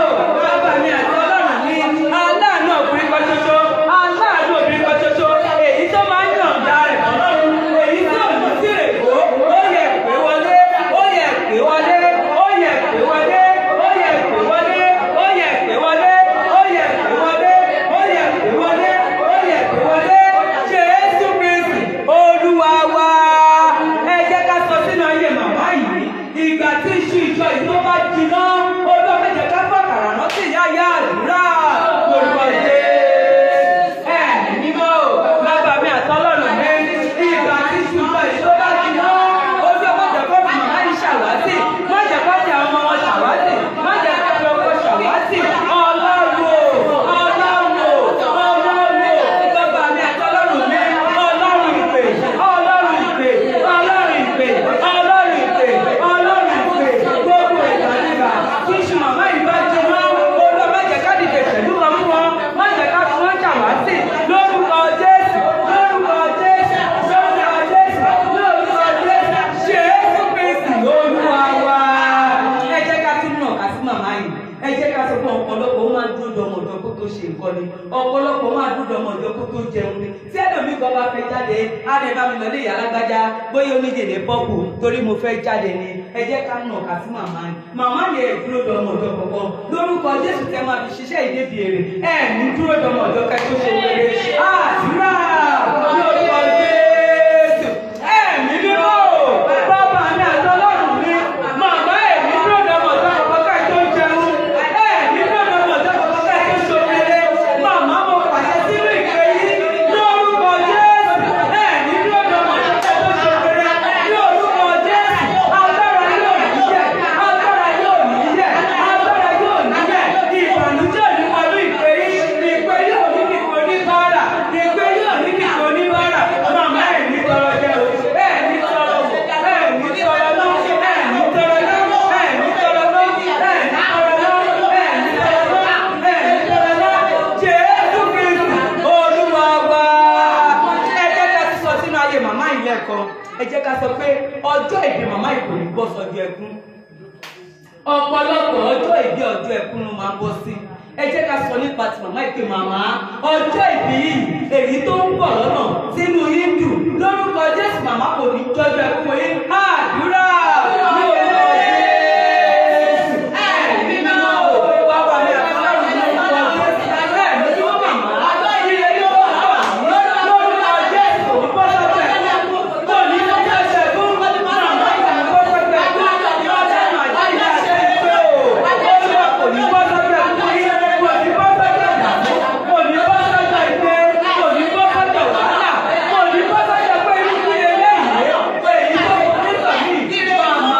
bàbá mi àti Ọlọ́run mi aláàánú ọkùnrin kan ṣoṣo aláàánú obìnrin kan ṣoṣo èyí tó máa ń yọ̀ǹda rẹ̀ Ọlọ́run èyí tí ò ní sí èkó ó yẹ pè wọlé ó yẹ pè wọlé ó yẹ pè wọlé ó yẹ pè wọlé ó yẹ pè wọlé ó yẹ pè wọlé ó yẹ pè wọlé ó yẹ pè wọlé Jésù Kristi Olúwa wa ẹ jẹ́ ká sọ sínú ayé màmá yìí ìgbà tí iṣu ìjọ yìí tó bá jiná Olúwa má jẹ́ ká fọkàrà rántí ìyá ìyá àdúrà lórúkọ Jésù. Ẹ̀mí mímọ́ bàbá mi àtọlọ́run mi ìgbà tí iṣu ìjọ yìí tó bá jiná Olúwa má jẹ́ kó fi màmá yìí ṣàwátì má jẹ́ kó fi àwọn ọmọ wọn ṣàwátì má jẹ́ kó fi ọkọ ṣàwátì Ọlọ́run bàbá mi àtọlọ́run mi Ọlọ́run ìpè Ọlọ́run ìpè Ọlọ́run ìpè Ọlọ́run ìpè Ọlọ́run ìpè gbogbo ìgbàlejò tí iṣu màmá yìí bá jiná Olúwa má jẹ́ ká dìde pẹ̀lú wọn fún wọn má jẹ́ ká fi wọn ṣàwátì lórúkọ Jésù lórúkọ Jésù lórúkọ Jésù lórúkọ Jésù Jésù Kristi Olúwa wa ẹ jẹ́ ká tún nà ká sí màmá yìí ẹ jẹ́ ká sọ fún ọ̀pọ̀lọpọ̀ ó máa dúró dọmọ ọ̀dọ́ kó tó ṣe nǹkan ni ọ̀pọ̀lọpọ̀ máa dúró dọmọ ọ̀dọ́ kó tó jẹun ni tí ẹlòmíì kan bá fẹ́ jáde á lè bá mi lọ lé ìyá alágbájá bóyá oníjèlé pọ́pù torí mo fẹ́ jáde ni ẹ jẹ́ ká nà ká sí màmá yìí màmá yẹ dúró dọmọ ọ̀dọ́ kọ̀ọ̀kan lórúkọ Jésù tẹ máa fi ṣiṣẹ́ ìdébí èrè ẹ ní dúró dọmọ ọ̀dọ́ kẹ́ tó ṣe wẹrẹ àdúrà lórúkọ Jésù ẹ̀mí mímọ́ bàbá mi àtọlọ́run mi màmá ẹ̀mí dúró dọmọ ọ̀dọ́ kọ̀ọ̀kan kẹ́ tó jẹun ẹ̀mí dúró dọmọ ọ̀dọ́ kọ̀ọ̀kan kẹ́ tó ṣe wẹrẹ màmá mo pàṣẹ sínú ìpè yìí lórúkọ Jésù ẹ̀mí dúró dọmọ ọ̀dọ́ kẹ́ tó ṣe wẹrẹ lórúkọ Jésù agbára yóò níyẹ agbára yóò níyẹ agbára yóò níyẹ ìbànújẹ́ ní wọnú ìpè yìí ìpè yóò ní kíkó ní bára ìpè yóò ní kíkó ní bára màmá ẹ̀mí tọrọ jẹ o ẹ̀mí tọrọ wò ẹ̀mí tọrọ lọ ẹ̀mí tọrọ lọ ẹ̀mí tọrọ lọ ẹ̀mí tọrọ lọ ẹ̀mí tọrọ lọ ẹ̀mí tọrọ lọ Jésù Kristi Olúwa wa ẹ jẹ́ ká ti sọ sínú ayé màmá yìí lẹ́ẹ̀kan ẹ jẹ́ ká sọ pé ọjọ́ ìbí màmá yìí kò ní bọ́ sọ́jọ́ ẹkún ọ̀pọ̀lọpọ̀ ọjọ́ ìbí ọjọ́ ẹkún ló máa ń bọ́ sí ẹ jẹ́ ká sọ nípa ti màmá ìpè màmá ọjọ́ ìbí yìí èyí tó ń bọ̀ lọ́nà sínú Hindu lórúkọ Jésù màmá kò ní jọjọ́ ẹkún yìí àdúrà ní orúkọ Jésù ẹ̀mí mímọ́ bàbá mi àtọlọ́run ní orúkọ Jésù ẹ̀mí mímọ́ màmá ilé yóò wà lórúkọ Jésù kò ní bọ́ sọ́jọ́ ẹkún kò ní bọ́ sọ́jọ́ ẹkún màmá ìgbà bọ́ sọ́jọ́ ẹkún ọjọ́ màjíríà ṣe ń pé o Olúwa kò ní bọ́ sọ́jọ́ ẹkún yìí kò ní bọ́ sọ́jọ́ ìdààmú kò ní bọ́ sọ́jọ́ ìgbé kò ní bọ́ sọ́jọ́ wàhálà kò ní bọ́ sọ́jọ́ pé irú kí eléyìí èyí tó kọ nítorí màmá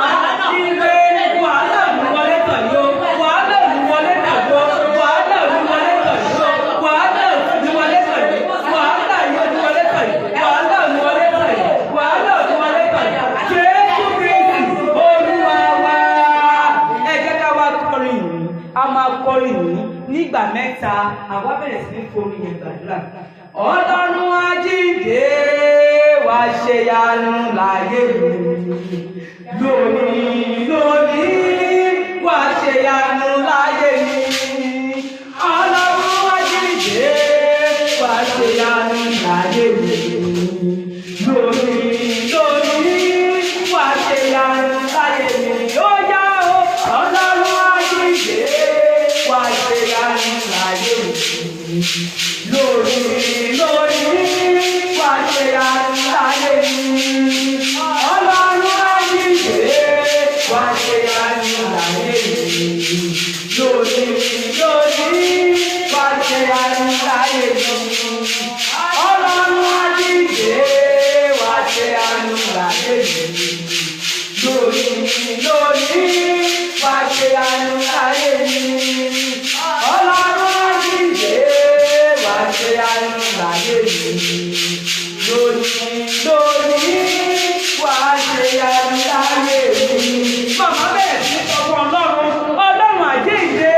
ire wàhálà ló wọlé tọ̀ yó wàhálà ló wọlé tọ̀ yó wàhálà ló wọlé tọ̀ yó wàhálà ló wọlé tọ̀ yó wàhálà yóò ló wọlé tọ̀ yó wàhálà ló wọlé tọ̀ yó wàhálà ló wọlé tọ̀ yó Jésù Kristi Olúwa wa ẹ jẹ́ ká wá kọrin yìí a máa kọrin yìí nígbà mẹ́ta àwa bẹ̀rẹ̀ sí ní forin yẹn gbàdúrà Ọlọ́run àjíǹde wá ṣe yanu láyé mi lónìí wá ṣe yanu láyé mi Ọlọ́run àjíǹde wá ṣe yanu láyé mi lónìí wá ṣe yanu láyé mi ó yá o Ọlọ́run àjíǹde wá ṣe yanu láyé mi lónìí wá ṣe yanu láyé mi Ọlọ́run àjíǹde wá ṣe yanu láyé mi. lónìí wá ṣe àánú láyé mi. Ọlọ́run àjíǹde wá ṣe àánú láyé mi. Lónìí wá ṣe àánú láyé mi. Ọlọ́run àjíǹde wá ṣe àánú láyé mi. Lónìí wá ṣe àánú láyé mi. Màmá bẹ̀rẹ̀ sí sọ fún Ọlọ́run àjíǹde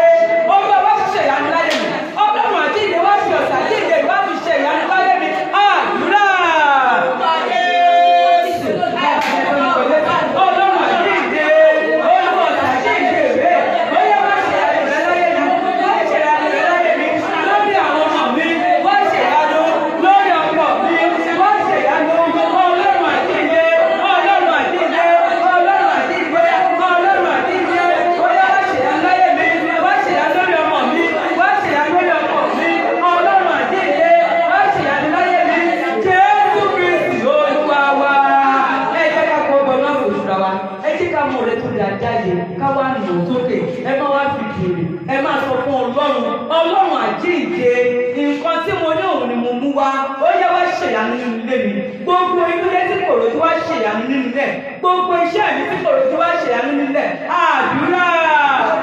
ó bá wá ṣe ìyanu láyé mi. Ọlọ́run àjíǹde wá fi ọ̀sẹ̀ àjíǹde wá fi ṣe ìyanu láyé mi. Àdúrà. Ọlọ́run àjíǹde ó lọ ọ̀sẹ̀ àjíǹde rẹ̀. Ó yẹ wá ṣe ìyanu rẹ̀ láyé mi. Wá ṣe ìyanu rẹ̀ láyé mi. Lórí àwọn ọmọ mi, wá ṣe ìyanu. Lórí ọkọ mi, wá ṣe ìyanu. Ọlọ́run àjíǹde, Ọlọ́run àjíǹde, Ọlọ́run àjíǹde, Ọlọ́run àjíǹde. Ó yẹ wá ṣe ìyanu láyé mi. Wá ṣe ìyanu lórí ọmọ mi. Wá ṣe ìyanu lórí ọkọ mi. Ọlọ́run àjíǹde, wá ṣe ìyanu láyé mi. Jésù Kristi Olúwa wa. Ẹ jẹ́ ká kọ́ ọgbọ́n náà kò ṣúra wa. Ẹ jẹ́ ká mú ọ̀rẹ́ tó lè jáde. Ká wá nù sókè. Ẹ má wá fi kiri. Ẹ má sọ fún Ọlọ́run àjíǹde. Nǹkan tí mo ní òun ni mo mú wá. Ó yẹ wá ṣèyanu nínú ilé mi. Gbogbo inú ilé tí kò rojú wá ṣèyanu nínú ilé. Gbogbo iṣẹ́ mi tí kò rojú wá ṣèyanu nínú ilé. Àdúrà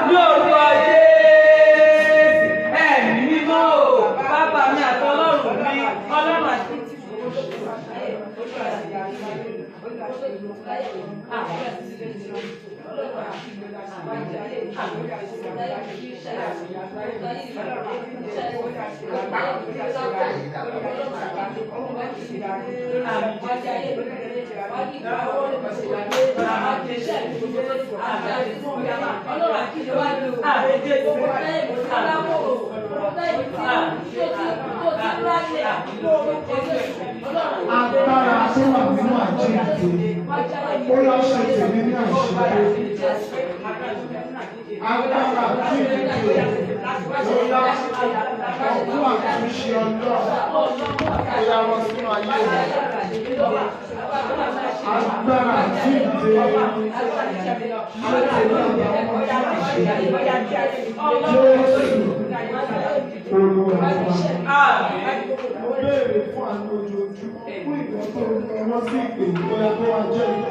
ní orúkọ Jésù. Ẹ̀mí mímọ́ o. Bàbá mi àti Ọlọ́run mi. Ọlọ́run àti Agbára tó wà nínú àjíǹde, ó yá ṣe tèmi ní àṣírí. Agbára àjíǹde, ó yá ọdún àtúnṣe ó yá wọ́n sínú ayé rẹ̀. Agbára àjíǹde, ṣe tèmi àbáwọn Jésù Olúwa wa. Mo béèrè fún àánú ojoojúmọ́ fún ìgbà tó ń lọ sí ìpè ìgbóyà tó wá jẹ́ ìpè.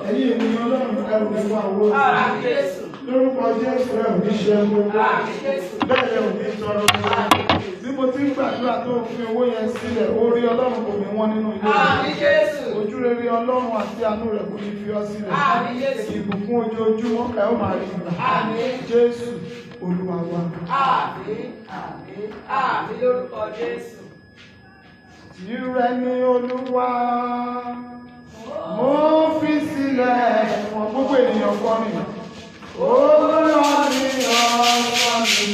Ẹ̀yin ènìyàn Ọlọ́run ẹrù ní wà wó. Lórúkọ Jésù rẹ̀ ò ní ṣe ẹgbẹ́. Bẹ́ẹ̀ ni ò ní tọrọ owó. Bí mo ti ń gbàdúrà tó fi owó yẹn sílẹ̀, orí Ọlọ́run kò ní wọ́n nínú ilé. Ojú rere Ọlọ́run àti àánú rẹ̀ kò ní fi ọ́ sílẹ̀. Ìbùkún ojoojúmọ́ ẹ ó máa rí gbà. Jésù Olúwa wa. Àmín lórúkọ Jésù. Tìrẹ ni Olúwa, mo fi sílẹ̀ fún gbogbo ènìyàn kọrin. Olúwa ni ọkọ mi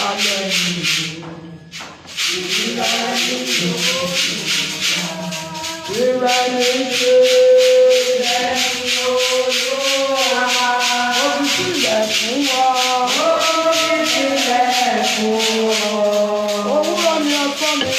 alẹ́ mi. Tìrẹ ni Olúwa, tìrẹ ni Olúwa, mo fi sílẹ̀ fún ọ. Òwúrọ̀ ni ọkọ mi.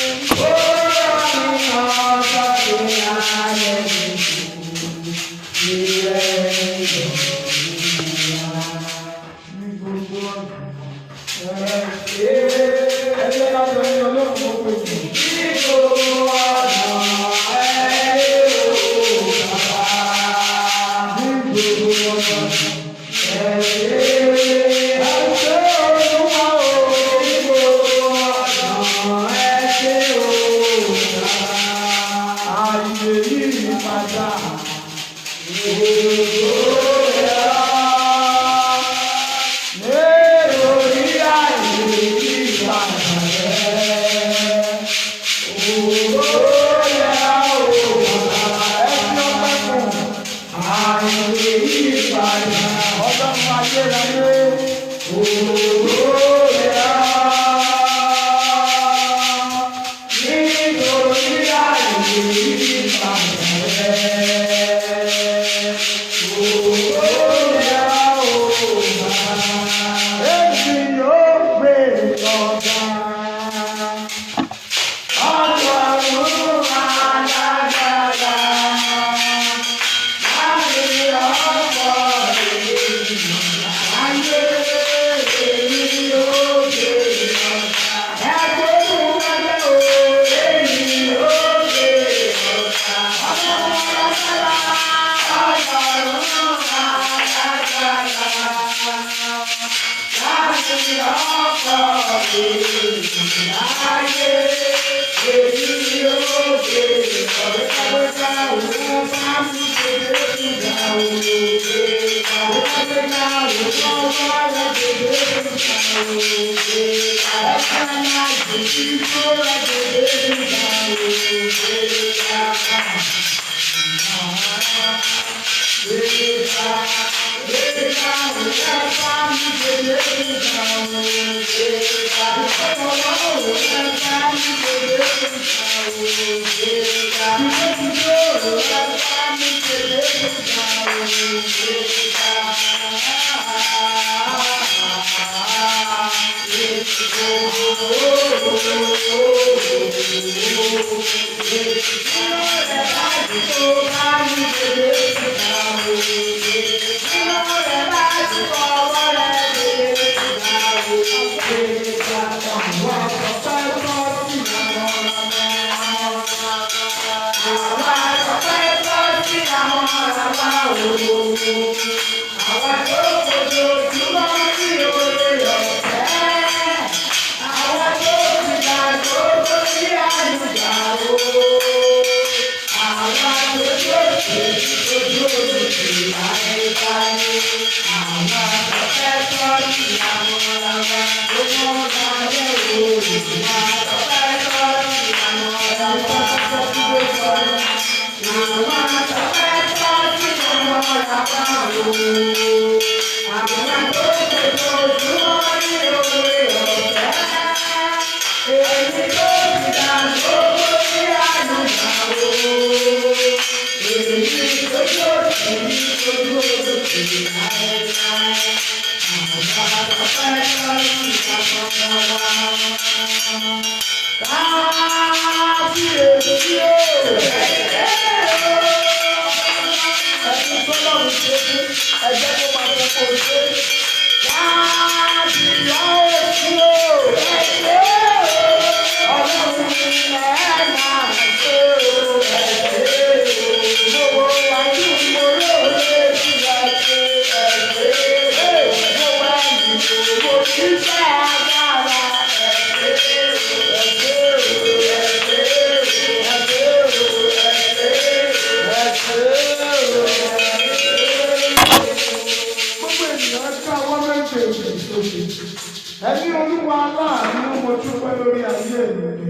Ẹni Olúwa aláàánú mo dúpẹ́ lórí ayé mi.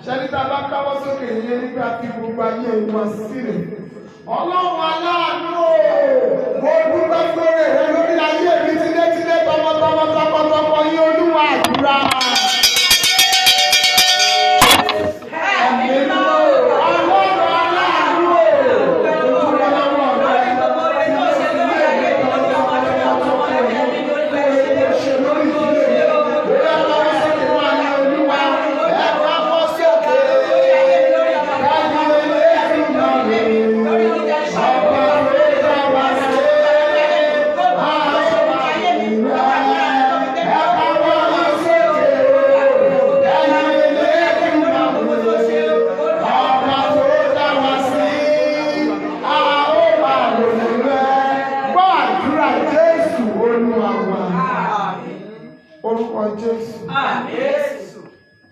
Ṣẹ́ni tá a bá káwọ́ sókè yẹn nígbà tí gbogbo ayé wa sílẹ̀. Ọlọ́run aláàánú o, mo dúpẹ́ lórí rẹ lórí ayé mi tilétilé tọmọtọmọ tọkọtọkọ yín Olúwa àdúrà.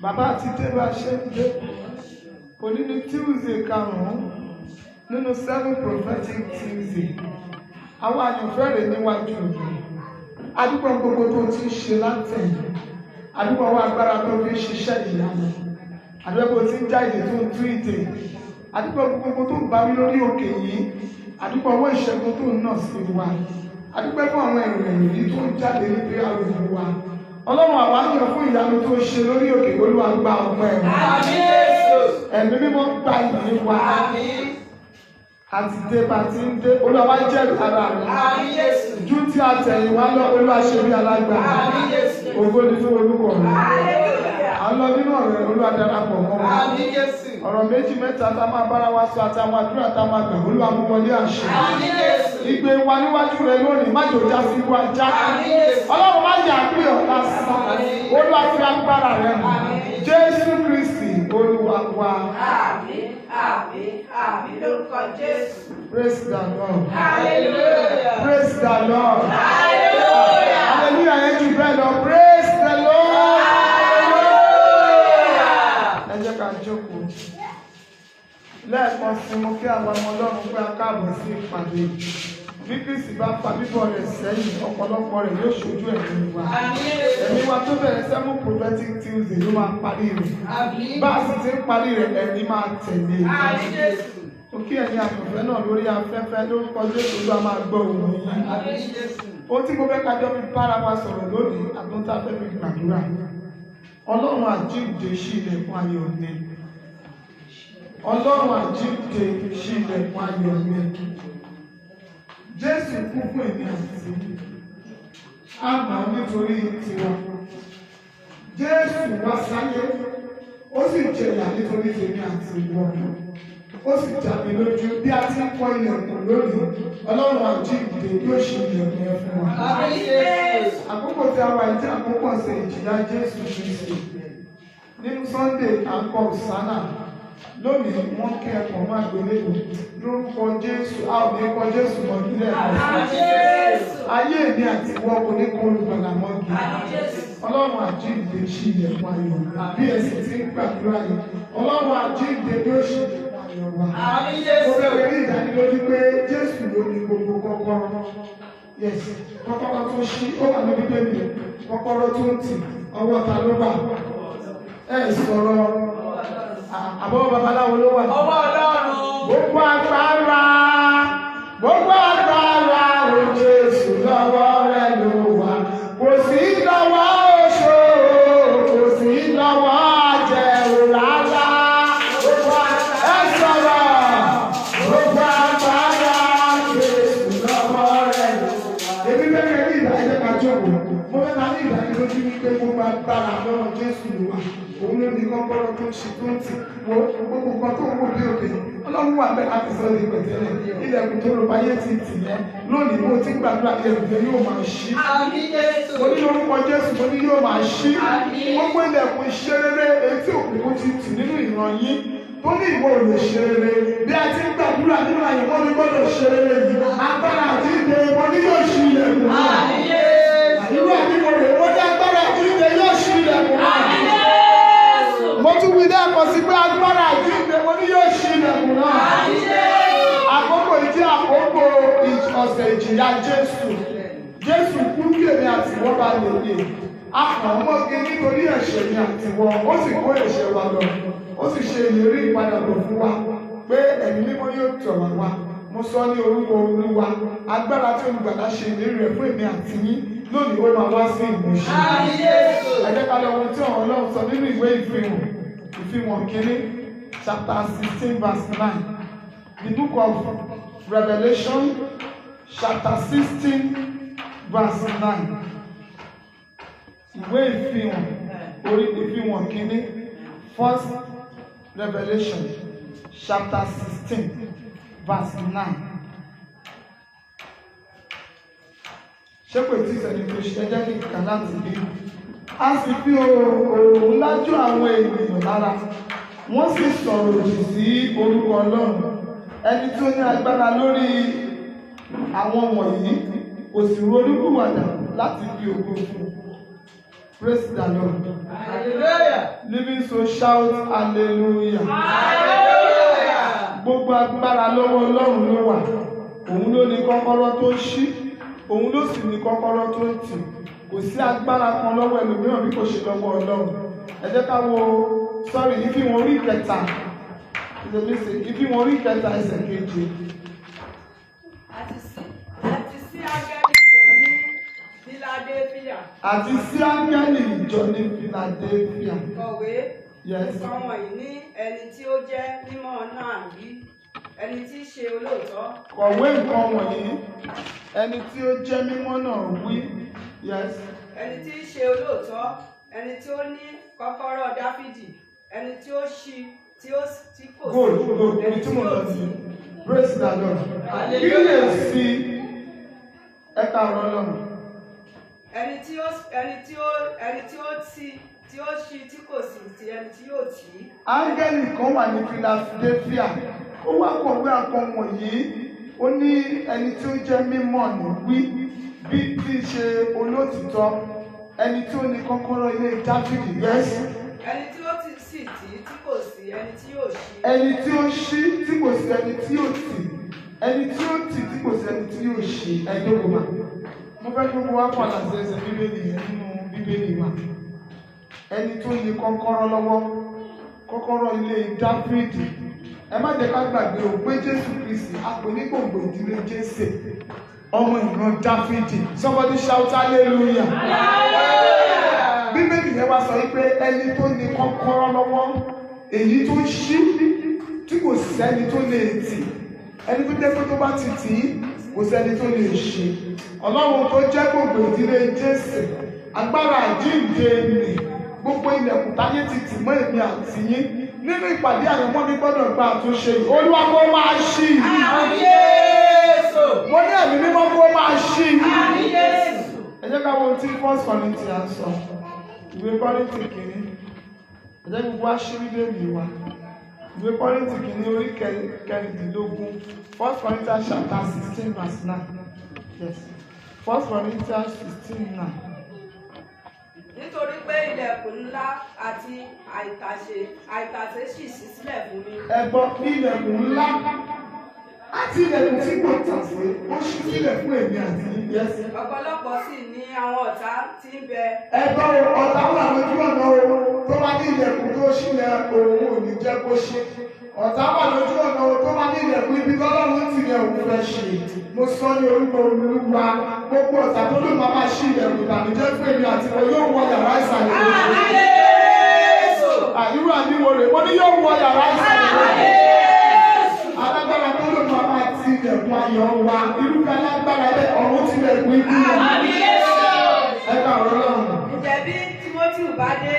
Bàbá ti dé bá ṣe ń dé. Òní ní Tuesday karùn-ún nínú 7 prophetic Tuesday. Àwọn àyànfẹ́ rẹ̀ níwájú rẹ̀. Adúgbò gbogbo tó ti ń ṣe látẹ̀yìn. Adúgbò àwọn agbára tó fi ń ṣiṣẹ́ ìyanu. Adúgbò tí ń já ìdè tó ń tú ìdè. Adúgbò gbogbo tó ń bá mi lórí òkè yìí. Adúgbò ọwọ́ ìṣẹ́gun tó ń nà sí wa. Adúgbò fún àwọn ẹ̀rọ ẹ̀yìn tó ń jáde níbi àrùn wa. Ọlọ́run àwọn àyàn fún ìyanu tó ṣe lórí òkè Olúwa gba ọpẹ́ wa. Ẹ̀mí mímọ́ gba ìyìn wa. Àti dé bá ti ń dé Olúwa jẹ́ ara rẹ̀. Ju tí a tẹ̀yìn wá lọ Olúwa ṣe bí alágbára. Ògo ni fún orúkọ rẹ̀. À ń lọ nínú ọ̀rẹ́ Olúwa darapọ̀ mọ́ wa. Ọ̀rọ̀ méjì mẹ́ta tá máa bára wa sọ àtàwọn àdúrà tá máa gbà Olúwa mú wọlé àṣẹ. Ìgbé wa níwájú rẹ̀ lónìí má jò já sí wa já. pè ọ́ lásán. Olúwa fi agbára rẹ̀ hàn. Jésù Kristi Olúwa wa. Àmín, àmín, àmín lórúkọ Jésù. Praise the Lord. Hallelujah. Praise the Lord. Hallelujah. Hallelujah yẹn jù bẹ́ẹ̀ lọ. Praise the Lord. Hallelujah. Ẹ jẹ́ ká jókòó. Lẹ́ẹ̀kan sí mo kí àwọn ọmọ Ọlọ́run pé a káàbọ̀ sí ìpàdé. Bí Kristi bá fa bíbọ̀ rẹ̀ sẹ́yìn, ọ̀pọ̀lọpọ̀ rẹ̀ yóò ṣojú ẹ̀mí wa. Ẹ̀mí wa tó bẹ̀rẹ̀ 7 prophetic Tuesday ló máa parí rẹ̀. Bá a sì ti ń parí rẹ̀, ẹ̀mí máa tẹ̀lé. Ó kí ẹ̀yin àtọ̀fẹ́ náà lórí afẹ́fẹ́ lórúkọ Jésù ló máa gbọ́ ohùn yín. Ohun tí mo fẹ́ kájọ fi bára wa sọ̀rọ̀ lónìí, àtúntà fẹ́ fi gbàdúrà. Ọlọ́run àjíǹde ṣí ilẹ̀kùn ayọ̀ ni. Ọlọ́run àjíǹde ṣí ilẹ̀kùn ayọ̀ ni. Jésù kú fún èmi àti àmà nítorí tiwa. Jésù wá sáyé, ó sì jẹ̀yà nítorí tèmi àti ìwọ. Ó sì jáde lójú bí a ti ń kọ́ ilẹ̀kùn lónìí. Ọlọ́run àjíǹde yóò ṣe ilẹ̀kùn yẹn fún wa. Àkókò tí a wà ní àkókò ọ̀sẹ̀ ìjìyà Jésù Kristi. Nínú Sunday à ń kọ Hosanna. Lónìí wọ́n kí ẹ̀kọ́ máa gbélébò lórúkọ Jésù. A ò ní kọ Jésù mọ́ nílẹ̀ ẹ̀kọ́. Ayé èmi àti ìwọ kò ní kó olùgbàlà mọ́gi. Ọlọ́run àjíǹde ṣí ilẹ̀kùn ayọ̀ bí ẹ̀sìn tí ń gbàdúrà yìí. Ọlọ́run àjíǹde ló ṣí ilẹ̀kùn ayọ̀ wa. Mo bẹ̀rẹ̀ ní ìdánilójú pé Jésù ló ní gbogbo kọ́kọ́rọ́. Yes, kọ́kọ́rọ́ tó ṣí ó wà ní Bíbélì. Kọ́kọ́rọ́ tó ń tì ọwọ́ ta ló wà. Ẹ sọ̀rọ̀ àbọ̀ babaláwo ló wà. Ọwọ́ Ọlọ́run. Gbogbo agbára o Jésù lọ́wọ́ rẹ̀ ló wà. Kò sí lọ́wọ́ oṣó, kò sí lọ́wọ́ àjẹrò rárá. Ẹ sọ̀rọ̀ gbogbo agbára Jésù lọ́wọ́ rẹ̀ ló wà. Èmi bẹ́ẹ̀ ní ìdájọ́ kájọ́bù. Mo fẹ́ máa ní ìdánilójú wípé gbogbo agbára lọ́wọ́ Jésù ló wà. Òun ló ní kọ́kọ́rọ́ tó ń ṣe tó ń tì wo gbogbo nǹkan tó ń wò bí òkè. Ọlọ́run wà bẹ́ẹ̀ láti sọ ní pẹ̀tẹ́lẹ̀. Ilẹ̀kùn tó lọ báyé ti tì yẹn. Lónìí mo ti gbàdúrà ilẹ̀kùn yẹn yóò máa ṣí. Mo ní lórúkọ Jésù mo ní yóò máa ṣí. Gbogbo ilẹ̀kùn iṣẹ́ rere etí òkùnkùn ti tì nínú ìran yín. Tó ní ìwọ ò lè ṣe rere. Bí a ti ń gbàdúrà nínú àyè wọ́n ní gbọ́dọ̀ ṣe rere yìí. Agbára àti ìdè mo ní yóò ṣí ilẹ̀kùn náà. Irú àbí mo rè wọ́n ní agbára àti ìdè yóò ṣí ilẹ̀kùn náà. Mo tún wí lẹ́ẹ̀kan sí pé agbára àjíǹde mo ní yóò ṣí ilẹ̀kùn náà. Àkókò ìdí àkókò ọ̀sẹ̀ ìjìyà Jésù. Jésù kú kí èmi àti ìwọ bá lè yè. A kàn mọ́gi nítorí ẹ̀ṣẹ̀ mi àti ìwọ. Ó sì kó ẹ̀ṣẹ̀ wa lọ. Ó sì ṣe ìlérí ìpadàbọ̀ fún wa pé ẹ̀mí mímọ́ yóò tọ̀ wá wá. Mo sọ ní orúkọ Olúwa. Agbára tí olùgbàlà ṣe ìlérí rẹ̀ fún èmi àti yín. Lónìí ó máa wá sí ìmúṣẹ. Ẹ jẹ́ ká lọ ohun tí ọ̀rọ̀ Ọlọ́run sọ nínú ìwé ìfihàn kínní chapter 16 verse 9. The book of Revelation chapter 16 verse 9. Ìwé ìfihàn kínní first Revelation chapter 16 verse 9. Ṣé pé tí ìṣẹ̀lẹ̀ tó ṣe jẹ́ kí nǹkan láti bí? A sì fi òòrùn lájú àwọn ènìyàn lára. Wọ́n sì sọ̀rọ̀ òdì sí orúkọ Ọlọ́run. Ẹni tí ó ní agbára lórí àwọn wọ̀nyí kò sì ronúpìwàdà láti fi ògo fún. Praise the Lord. Hallelujah. Living so shout hallelujah. Hallelujah. Gbogbo agbára lọ́wọ́ Ọlọ́run ló wà. Òun ló ní kọ́kọ́rọ́ tó ṣí. Òun ló sì ní kọ́kọ́rọ́ tó ń tì. Kò sí agbára kan lọ́wọ́ ẹlòmíràn bí kò ṣe lọ́wọ́ Ọlọ́run. Ẹ jẹ́ ká wo ìfihàn orí kẹta. Ìfihàn orí kẹta ẹsẹ̀ keje. Àti sí áńgẹ́lì ìjọ ní Philadelphia. Kọ̀wé. Yes. Nǹkan wọ̀nyí ní ẹni tí ó jẹ́ mímọ́ náà rí. Ẹni tí í ṣe olóòótọ́. Kọ̀wé nǹkan wọ̀nyí. Ẹni tí ó jẹ́ mímọ́ náà wí. Yes. Ẹni tí í ṣe olóòótọ́. Ẹni tí ó ní kọ́kọ́rọ́ Dáfídì. Ẹni tí ó ṣí tí kò sí. Good. Ibi tí mo lọ sí. Praise the Lord. Kíyèsí ẹ̀ka ọ̀rọ̀ Ọlọ́run. ẹni tí ó ṣí tí kò sì ti ẹni tí yóò tì. Áńgẹ́lì kan wà ní Philadelphia, ó wá kọ̀wé àkọ́ wọ̀nyí, ó ní ẹni tí ó jẹ́ mímọ́ ní wí bí tí í ṣe olótìtọ́, ẹni tí ó ní kọ́kọ́rọ́ ilé Dáfídì, yes. Ẹni tí ó sì tì tí kò sí ẹni tí yóò ṣí. Ẹni tí ó ṣí tí kò sí ẹni tí yóò tì, ẹni tí ó tì tí kò sí ẹni tí yóò ṣí. Ẹjọ́ kò mà. Mo fẹ́ kí gbogbo wa kọ́ àlàsì ẹsẹ̀ Bíbélì yẹn nínú Bíbélì wa. Ẹni tó ní kọ́kọ́rọ́ lọ́wọ́, kọ́kọ́rọ́ ilé Dáfídì. Ẹ má jẹ́ ká gbàgbé o pé Jésù Kristi àpò ní gbòǹgbò ìdílé Jésè, ọmọ ìran Dáfídì. Somebody shout hallelujah. Bíbélì yẹn wá sọ wípé ẹni tó ní kọ́kọ́rọ́ lọ́wọ́, èyí tó ṣí tí kò sẹ́ni tó lè tì, ẹni tó jẹ́ pé tó bá ti tì í kò sẹ́ni tó lè ṣe. Ọlọ́run tó jẹ́ gbòǹgbò ìdílé Jésè, agbára àjíǹde nì, gbogbo ilẹ̀kùn táyé ti tì mọ́ èmi àti yín nínú ìpàdé àyànmọ́ mi gbọ́dọ̀ gba àtúnṣe yìí. Olúwa kó máa ṣí. Mo ní ẹ̀mí mímọ́ kó máa ṣí. Ẹ jẹ́ ká wo ohun tí 1 Corinthians sọ. Ìwé Kọ́ríńtì kìíní. Ẹ jẹ́ gbogbo aṣírídé mi wá. Ìwé Kọ́ríńtì kìíní orí kẹrìndínlógún. 1 Corinthians chapter 16 verse 9. Yes. 1 Corinthians 16:9. Nítorí pé ilẹ̀kùn ńlá àti àìtàsé ṣì ṣí sílẹ̀ fún mi. Ẹ̀gbọ́n ilẹ̀kùn ńlá àti ilẹ̀kùn tí kò tàsé ó ṣí sílẹ̀ fún èmi àti yẹ́sì. Ọ̀pọ̀lọpọ̀ sì ní àwọn ọ̀tá tí ń bẹ. Ẹ̀gbọ́n ọ̀tá wà lójú ọ̀nà o, tó bá ní ilẹ̀kùn tó ṣílẹ̀ òun ò ní jẹ́ kó ṣe. Ọ̀tá wà lójú ọ̀nà o, tó bá ní ilẹ̀kùn ibi tọ́lọ́run ti yẹ òun fẹ́ ṣe. Mo sọ ní orúkọ Olúwa, gbogbo ọ̀tá tó ló máa ṣí ilẹ̀kùn ìbànújẹ́ fún èmi àti wọn yóò wọ yàrá ìsàlẹ̀ lójú. Àyúrò àníwò rẹ̀, mo ní yóò wọ yàrá ìsàlẹ̀ lójú. Alágbára tó ló máa ti ilẹ̀kùn ayọ̀ wa, irúfẹ́ alágbára bẹ́ẹ̀ ọ̀run ti ilẹ̀kùn ikú wọn. Ẹ ká ọ̀rọ̀ lọ́rùn. Ǹjẹ́ bí Tímótì bá dé,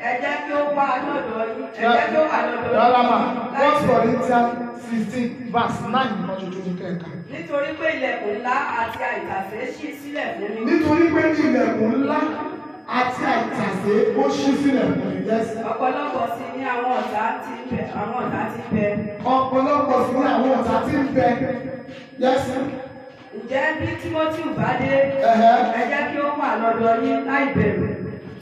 ẹ jẹ́ kí ó wá lọ́dọ̀ yín. Ẹ jẹ́ kí ó wà lọ́dọ̀ yín. Rárá mà, 1 Corinthians 16 verse 9 ni wọ́n ṣojú ní kẹ̀kẹ́. Nítorí pé ilẹ̀kùn ńlá àti àìtàsé ṣí sílẹ̀ fún mi. Nítorí pé ilẹ̀kùn ńlá àti àìtàsé ó ṣí sílẹ̀ fún mi. Ọ̀pọ̀lọpọ̀ sí ní àwọn ọ̀tá tí ń bẹ. Ọ̀pọ̀lọpọ̀ sí ní àwọn ọ̀tá tí ń bẹ. Ǹjẹ́ bí Tímótì bá dé, ẹ jẹ́ kí ó wà lọ́dọ̀ yín láì bẹ̀rù.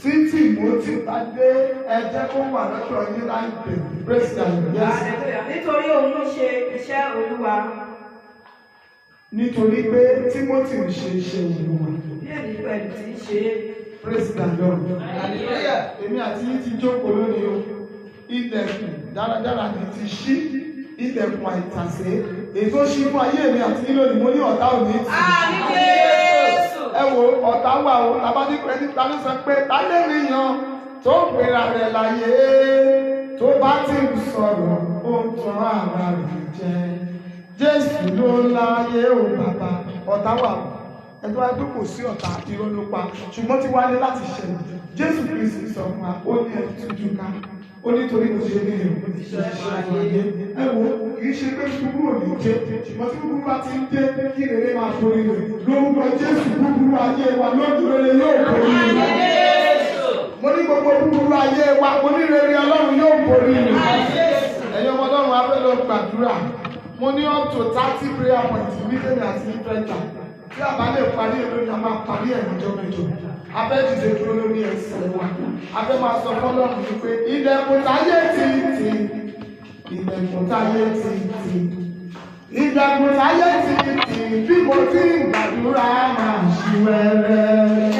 Tí Tímótì bá dé, ẹ jẹ́ kó wà lọ́dọ̀ yín láì bẹ̀rù. Praise the Lord. Nítorí òun ń ṣe iṣẹ́ Olúwa. Nítorí pé Tímótì ń ṣe iṣẹ́ Olúwa. Bí èmi pẹ̀lú ti ń ṣe. Praise the Lord. Èmi àti yín ti jókòó lónìí o. Ilẹ̀kùn dáradára ni ti ṣí. Ilẹ̀kùn àìtàsé. Èso ṣí fún ayé mi àti yín lónìí, mo ní ọ̀tá ò ní tì. Ẹ wo ọ̀tá wà o, tàbá ní pẹ̀lú tàbí sọ pé táyé nìyàn tó gbéra rẹ̀ láyé tó bá ti ń sọ̀rọ̀ ó ń tan ara rẹ̀ jẹ. Jésù ló láyé o bàbá, ọ̀tá wà o. Ẹ̀tọ́ wa tó kò sí ọ̀tá irọ́ ló pa, ṣùgbọ́n tí wálé láti ṣẹlẹ̀. Jésù Kristi sọ fún wa, ó ní ẹ̀tújú ká. Ó nítorí mo ṣe ní ìrìn iṣẹ́ ayé. Ẹ wo kì í ṣe pé búburú ò ní dé, ṣùgbọ́n tí búburú bá ti ń dé kí rere máa borí rẹ̀. Lórúkọ Jésù búburú ayé wa lójú rere yóò borí rẹ̀. Mo ní gbogbo búburú ayé wa, mo ní rere Ọlọ́run yóò borí rẹ̀. Ẹ̀yin ọmọ Ọlọ́run abẹ́ lọ gbàdúrà. Mo ní up to 30 prayer points wíkẹ́ndì àti ìfẹ́ta. Tí a bá lè parí ẹ̀ lónìí, a máa parí ẹ̀ níjọ́ mẹ́jọ. Abẹ́ dìde dúró lórí ẹsẹ̀ wa. Abẹ́ máa sọ fọ́lọ́run wípé ilẹ̀kùn táyé ti tì. Ilẹ̀kùn táyé ti tì. Ilẹ̀kùn táyé ti tì. Bí mo ti ń gbàdúrà máa ṣí wẹ́rẹ́.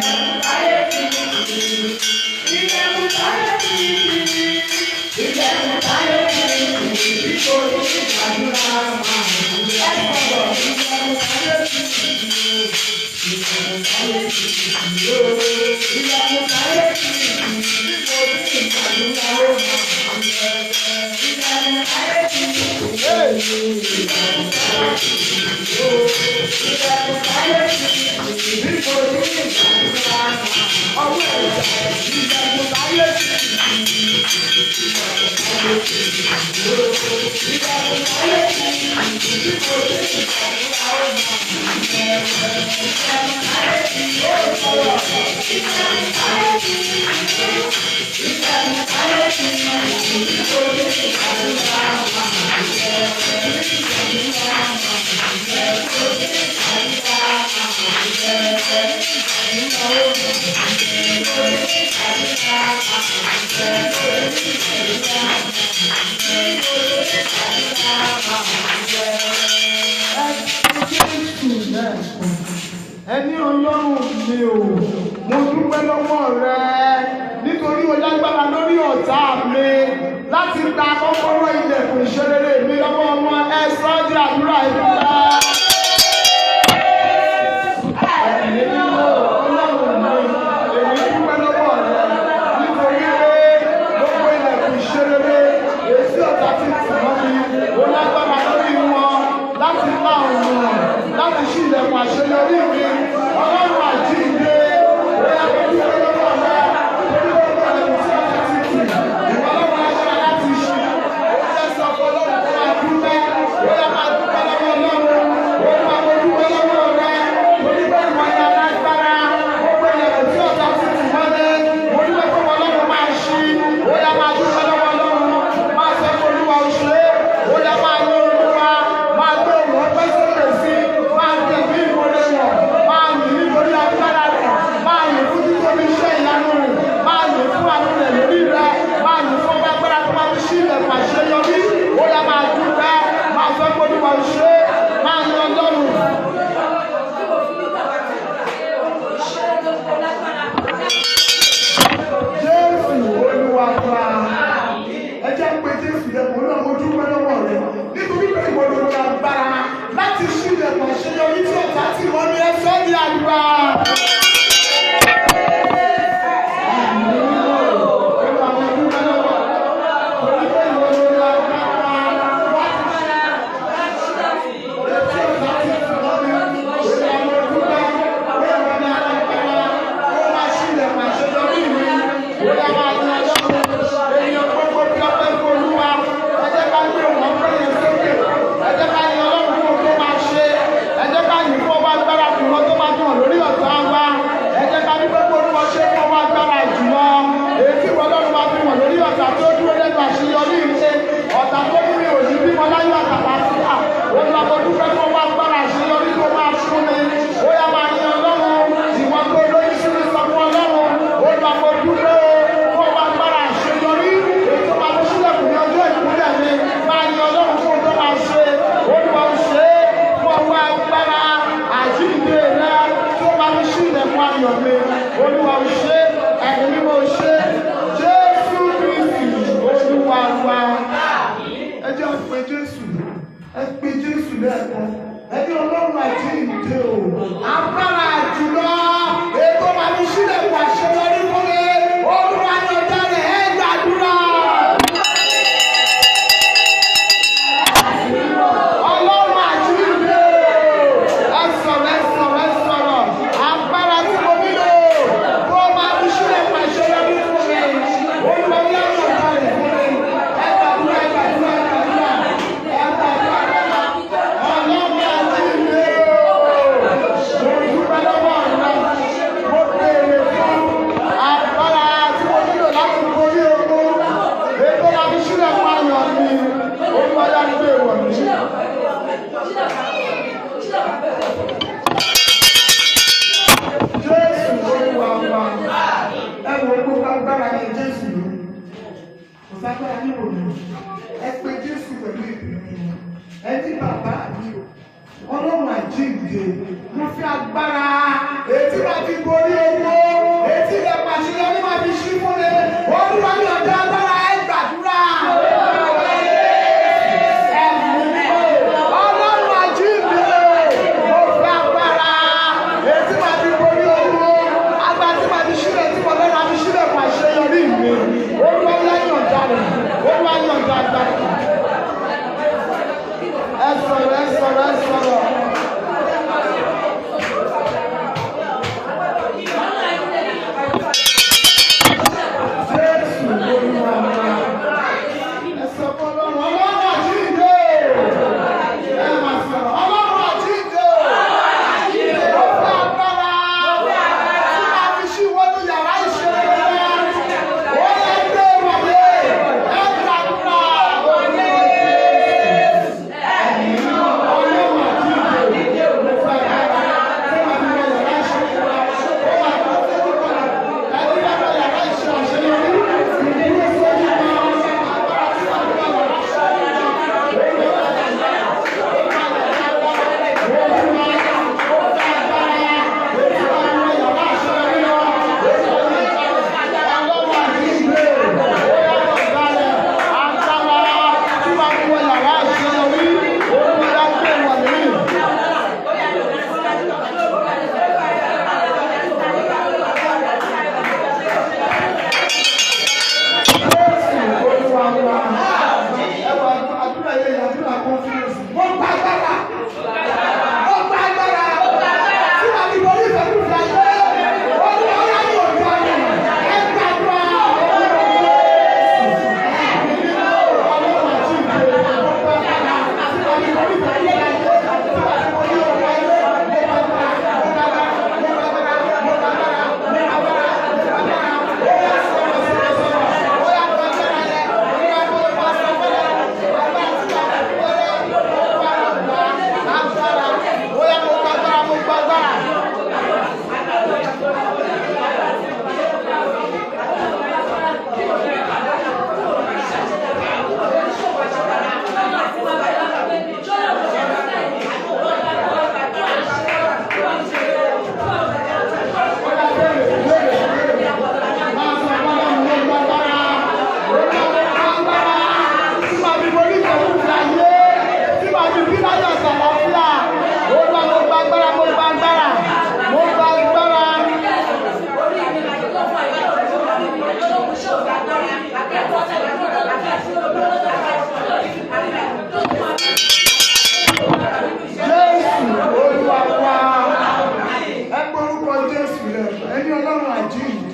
Ilẹ̀kùn táyé ti tì. Ilẹ̀kùn táyé ti tì. Ilẹ̀kùn táyé ti tì. Bí mo ti ń gbàdúrà máa ṣí wẹ́rẹ́. Ilẹ̀kùn táyé ti tì. Ilẹ̀kùn táyé ti tì. Ilẹ̀kùn táyé ti tì. Bí mo ti ń gbàdúrà máa ṣí wẹ́rẹ́. Ilẹ̀kùn táyé ti tì. Ilẹ̀kùn táyé ti tì. Ilẹ̀kùn táyé ti tì. Bí mo ti ń gbàdúrà ọwọ́ ẹ̀jẹ̀. Ilẹ̀kùn táyé ti tì. Ilẹ̀kùn táyé ti tì. Ilẹ̀kùn táyé ti tì. Bí mo ti ń gbàdúrà ọwọ́ ẹ̀jẹ̀. Ilẹ̀kùn táyé ti tì. Ẹni Ọlọ́run mi ò, mo dúpẹ́ lọ́wọ́ rẹ nítorí o lágbára lórí ọ̀tá mi láti gba kọ́kọ́rọ́ ilẹ̀kùn ìṣerere mi lọ́wọ́ wọn. Ẹ sọ ọ́ di àdúrà ìdúrà. Ẹ̀mí mímọ́ Ọlọ́run mi, èmi dúpẹ́ lọ́wọ́ rẹ nítorí pé gbogbo ilẹ̀kùn ìṣerere èsì ọ̀tá ti tì mọ́ mi, o lágbára lórí wọn láti lá ọ̀run láti ṣí ilẹ̀kùn àṣeyọrí mi. Ọlọ́run àjíǹde, ó yá kó dúpẹ́ lọ́wọ́ rẹ torí gbogbo ilẹ̀kùn tí ọ̀tá ti tì, ìwọ Ọlọ́run agbára láti ṣí. Ó jẹ́ sọ fún Ọlọ́run kó máa dúpẹ́, ó yá máa dúpẹ́ lọ́wọ́ Ọlọ́run, ó máa kó dúpẹ́ lọ́wọ́ rẹ torí pé ìwọ ni alágbára. Gbogbo ilẹ̀kùn tí ọ̀tá ti tì mọ́lẹ̀, mo dúpẹ́ pé Ọlọ́run máa ṣí. Ó yá máa dúpẹ́ lọ́wọ́ Ọlọ́run, máa sọ fún Olúwa ó ṣe é. Ó yá máa yọ Olúwa, máa gbé òun ọpẹ́ sókè sí, máa tẹ̀lé ìmọ̀lẹ́ wọn, máa yìn nítorí agbára rẹ̀, máa yìn fún títóbi iṣẹ́ ìyanu rẹ̀, máa yìn fún àánú rẹ̀ lórí rẹ̀, máa yìn fún ọba agbára tó máa fi ṣí ilẹ̀kùn àṣeyọrí. Ó yá máa dúpẹ́, máa sọ pé Olúwa ó ṣe é, máa yan Ọlọ́run. Jésù Olúwa wa, ẹ jẹ́ pé Jésù yẹ kó náà mo dúpẹ́ lọ́wọ́ rẹ̀ nítorí pé ìwọ ló ní agbára láti ṣí ilẹ̀kùn àṣeyọrí tí ọ̀tá tì mọ́ ní ẹsẹ̀ ní àdúrà. Olúwa ó ṣe, ẹ̀mí mímọ́ ó ṣe, Jésù Kristi Olúwa wa. Ẹ jẹ́ pé Jésù, ẹ pé Jésù lẹ́ẹ̀kan, ẹ ní Ọlọ́run àjíǹde o, agbára jùlọ ètò máa fi sílẹ̀ fún àṣeyọrí fún mi. Olúwa ní ọjà rẹ̀ ẹ gbàdúrà. Ọlọ́run àjíǹde o, ẹ sọ̀rọ̀, agbára tí mo nílò kó máa fi sílẹ̀ fún àṣeyọrí fún mi. Olúwa ní ọjà rẹ̀ fún mi. Ẹ gbàdúrà, ẹ gbàdúrà, ẹ gbàdúrà, ẹ gbàdúrà. Ọlọ́run àjíǹde o, mo dúpẹ́ lọ́wọ́ rẹ, mo béèrè fún agbára tí mo nílò láti borí ogun. Ètò máa fi sílẹ̀ fún ayọ̀ mi. Olúwa yá gbé wọ̀ mí. Jésù Olúwa wa, ẹ wo gbogbo agbára ní Jésù ló. Kò ságbára ní òní. Ẹ pé Jésù pẹ̀lú ìpinnu. Ẹ ní bàbá mi o. Ọlọ́run àjíǹde, mo fi agbára ètí máa fi borí owó, ètí ilẹ̀ pàṣẹyọrí máa fi ṣí fún mi. Olúwa ní ọjọ́ agbára ẹ gbàdúrà. Ọlọ́run àjíǹde, mo fi agbára ètí máa fi borí owó, agbára tí máa fi ṣílẹ̀ tí mo lọ́ọ́ máa fi ṣílẹ̀ pàṣẹyọrí mi. Olúwa ní ọjọ́ rẹ̀, Olúwa ní ọjọ́ agbára. Ẹ sọ̀rọ̀.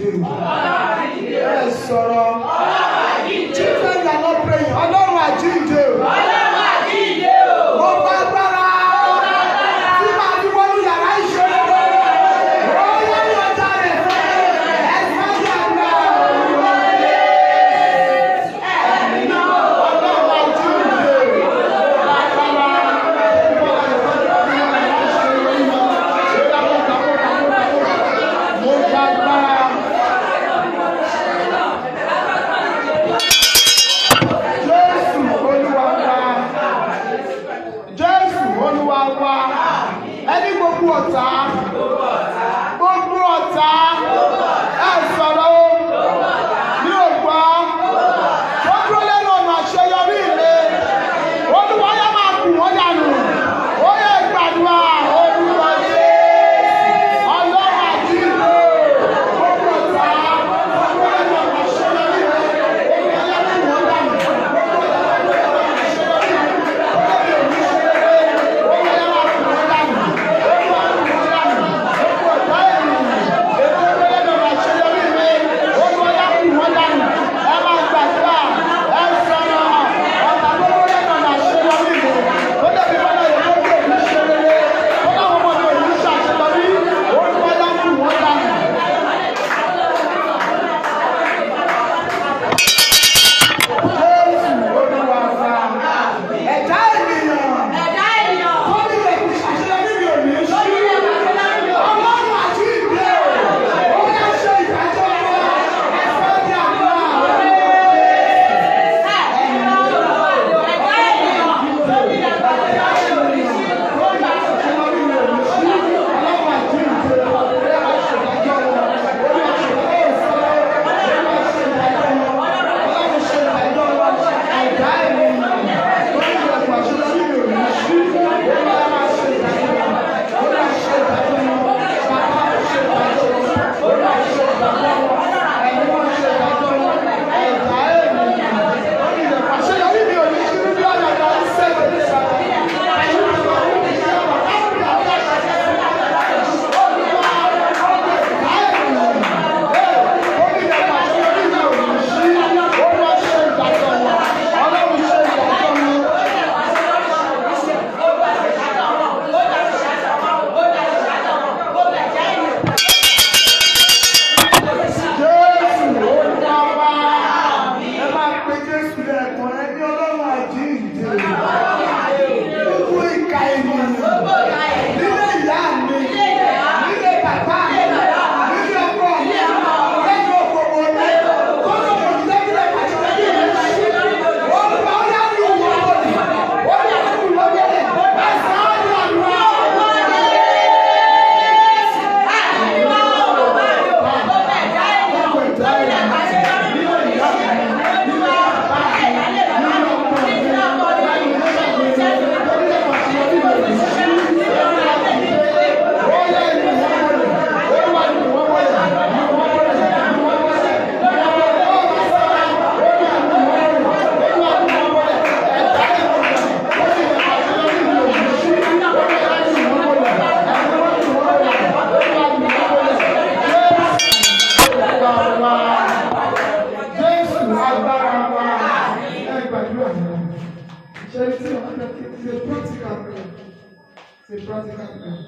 àjíǹde o. Ẹ sọ̀rọ̀. Children are not praying. Ọlọ́run àjíǹde o. Mo gba agbára tí màá fi wọnú yàrá ìṣòro. Ó yẹ ní ọjà rẹ̀ fún ẹ̀sán yàrá. Ẹni gbogbo ọ̀tá ẹ sọ̀rọ̀ o ní ògbà tó dúró lẹ́nu ọ̀nà àṣeyọrí rẹ̀ Olúwa yá máa kù wọ́n dànù ó yẹ gbàdúrà Olúwa ṣe Ọlọ́run àjíǹde gbogbo ọ̀tá tó dúró lẹ́nu ọ̀nà àṣeyọrí rẹ̀ Olúwa yá kù wọ́n dànù gbogbo ọ̀tá tó dúró lẹ́nu ọ̀nà àṣeyọrí rẹ̀ Olúwa yá máa kù wọ́n dànù.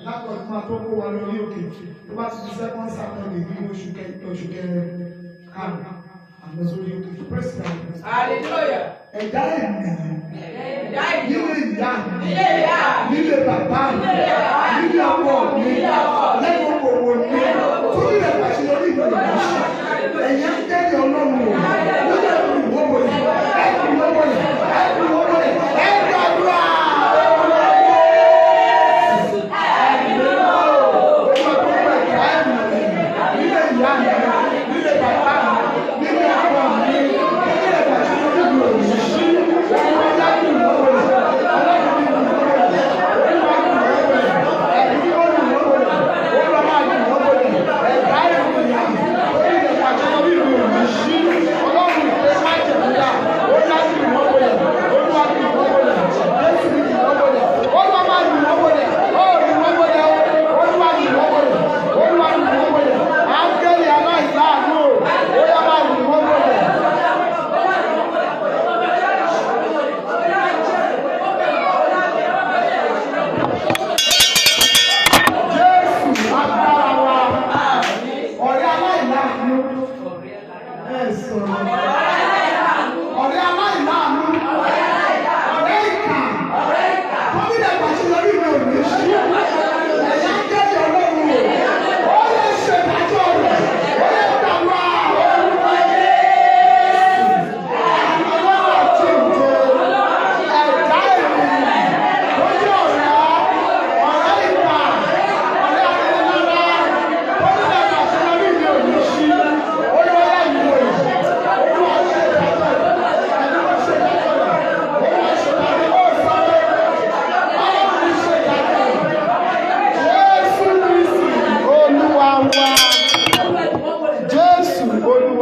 Lápapọ̀ máa tó kó wa lórí òkè tó bá ti di second Saturday ní oṣù karùn-ún àlọ́ sórí òkè tó president. Hallelujah. Ẹ̀dá ènìyàn nílé ìyá nílé bàbá nílé ọkọ mi lẹ́nu òwò mi tó nílé pàṣẹ lórí ìgbàlódé ẹ̀yẹ ń tẹ́lẹ̀ ọlọ́run o nílé ìwọ́wọ́ yìí ẹ̀kú ìwọ́wọ́ yìí ẹ̀kú ìwọ́wọ́ yìí ẹ̀kú àdúrà.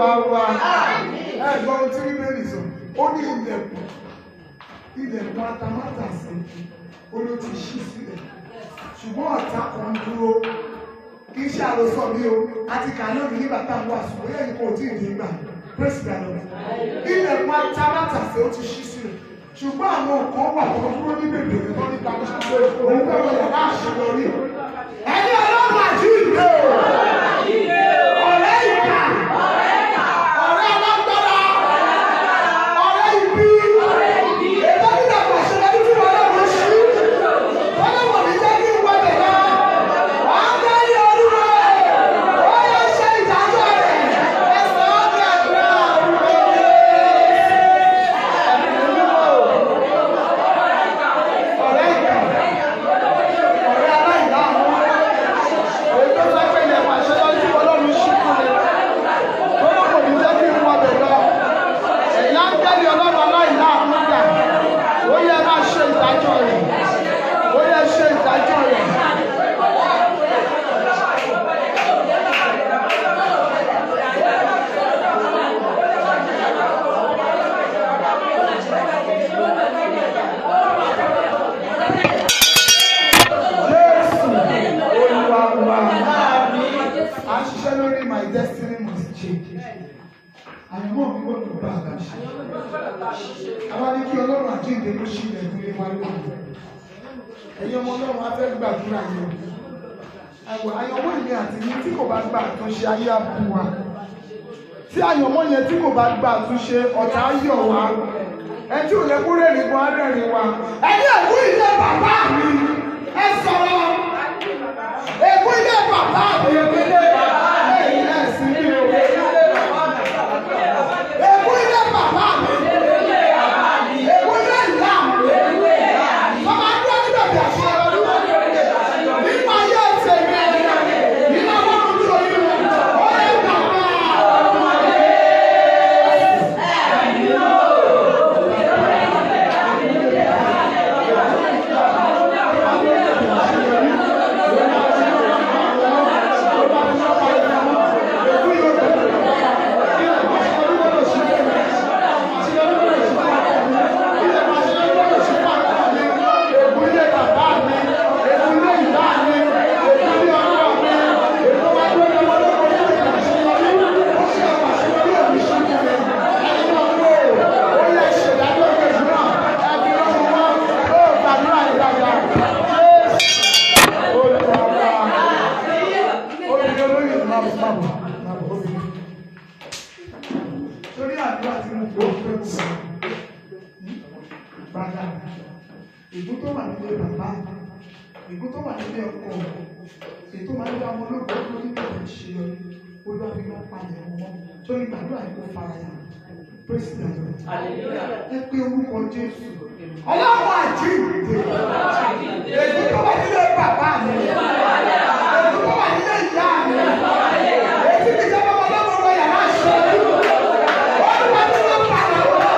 Olúwa wa. Ẹ̀gbọ́n ohun tí Bíbélì sọ, ó ní ilẹ̀kùn atamátàsé, ó ló ti ṣí sílẹ̀. Ṣùgbọ́n ọ̀tá kan dúró, kì í ṣe àròsọ mi o, àti kàánú mi nígbà tá a wà ṣùgbọ́n yẹn kò tí ì dé gbà. Praise the Lord. Ilẹ̀kùn atamátàsé ó ti ṣí sílẹ̀. Ṣùgbọ́n àwọn kan wà tó dúró ní bèbè tó ní ta ṣe òun fẹ́ wọ yàrá àṣeyọrí. Ẹni ọlọ́run àjíǹde o. Ọ̀rẹ́ ìkà. Ọ̀rẹ́ alágbára. Ọ̀rẹ́ ibi. Ètò ìdàgbà ṣẹlẹ̀ tí wọ́n lọ́wọ́ ṣí. Wọ́n lọ́wọ́ mi jẹ́ kí n wọlé lọ. Wọ́n á gbé ní orúkọ rẹ̀. Wọ́n yóò ṣe ìdájọ́ rẹ̀. Ẹ̀sán ọ̀gbìn àdúrà orúkọ rẹ̀. Àwọn ní kí Ọlọ́run àjíǹde ló ṣí ilẹ̀ ìdílé wa lónìí. Ẹ̀yin ọmọ Ọlọ́run á fẹ́ gbàdúrà yẹn. Àyànmọ́ ìyẹn àti ní tí kò bá gba àtúnṣe ayé àbú wa. Tí àyànmọ́ yẹn tí kò bá gba àtúnṣe ọ̀tá yọ̀ wá. Ẹ tí ò lè kú rẹ́rìn kan á rẹ́rìn wa. Ẹni èkú ilé bàbá mi ẹ sọ̀rọ̀. Èkú ilé bàbá mi èkú ilé bàbá mi ẹ̀yìn ẹ̀sìn mi ò. Èkú ilé bàbá mi. Ìgbó tó wà nílé bàbá, ìgbó tó wà nílé ọkọ, ètò máa ń dá ọmọ olóògbé tó ní bẹ̀rẹ̀ ṣe lọ, olúwàbí máa palẹ̀ ọmọ tó ní gbàdúrà yìí kó fara yà. Praise the Lord. Ẹ pé orúkọ Jésù. Ọlọ́run àjíǹde. Ètò tó wà nílé bàbá mi. Ètò tó wà nílé ìyá mi. Ètò tí ìjọba ọlọ́run wọ yàrá àṣẹ. Olúwàbí máa palẹ̀ ọmọ.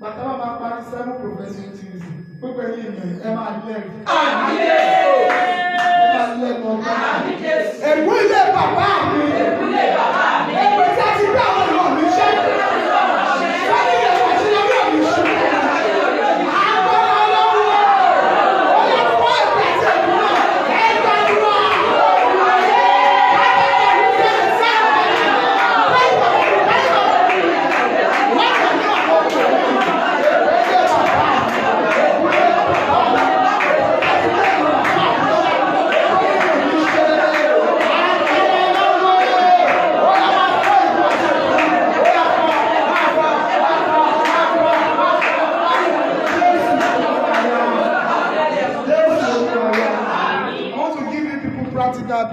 Bàtà bá máa parí 7 professing Tuesday. Gbogbo ẹ̀yin ènìyàn ẹ máa lẹ́rìí. Ẹ máa lẹ́nu ọgbà. Ègún ilé bàbá mi. Èpè tí a ti gbé àwọn ìwọ̀n mi ṣe. Sẹ́ni ilẹ̀ wọ̀ sí lórí òbí ṣe. Agbára ọlọ́run ó yẹ fún ẹ̀pẹ̀ tí èmi náà. Ẹ gbàdúrà.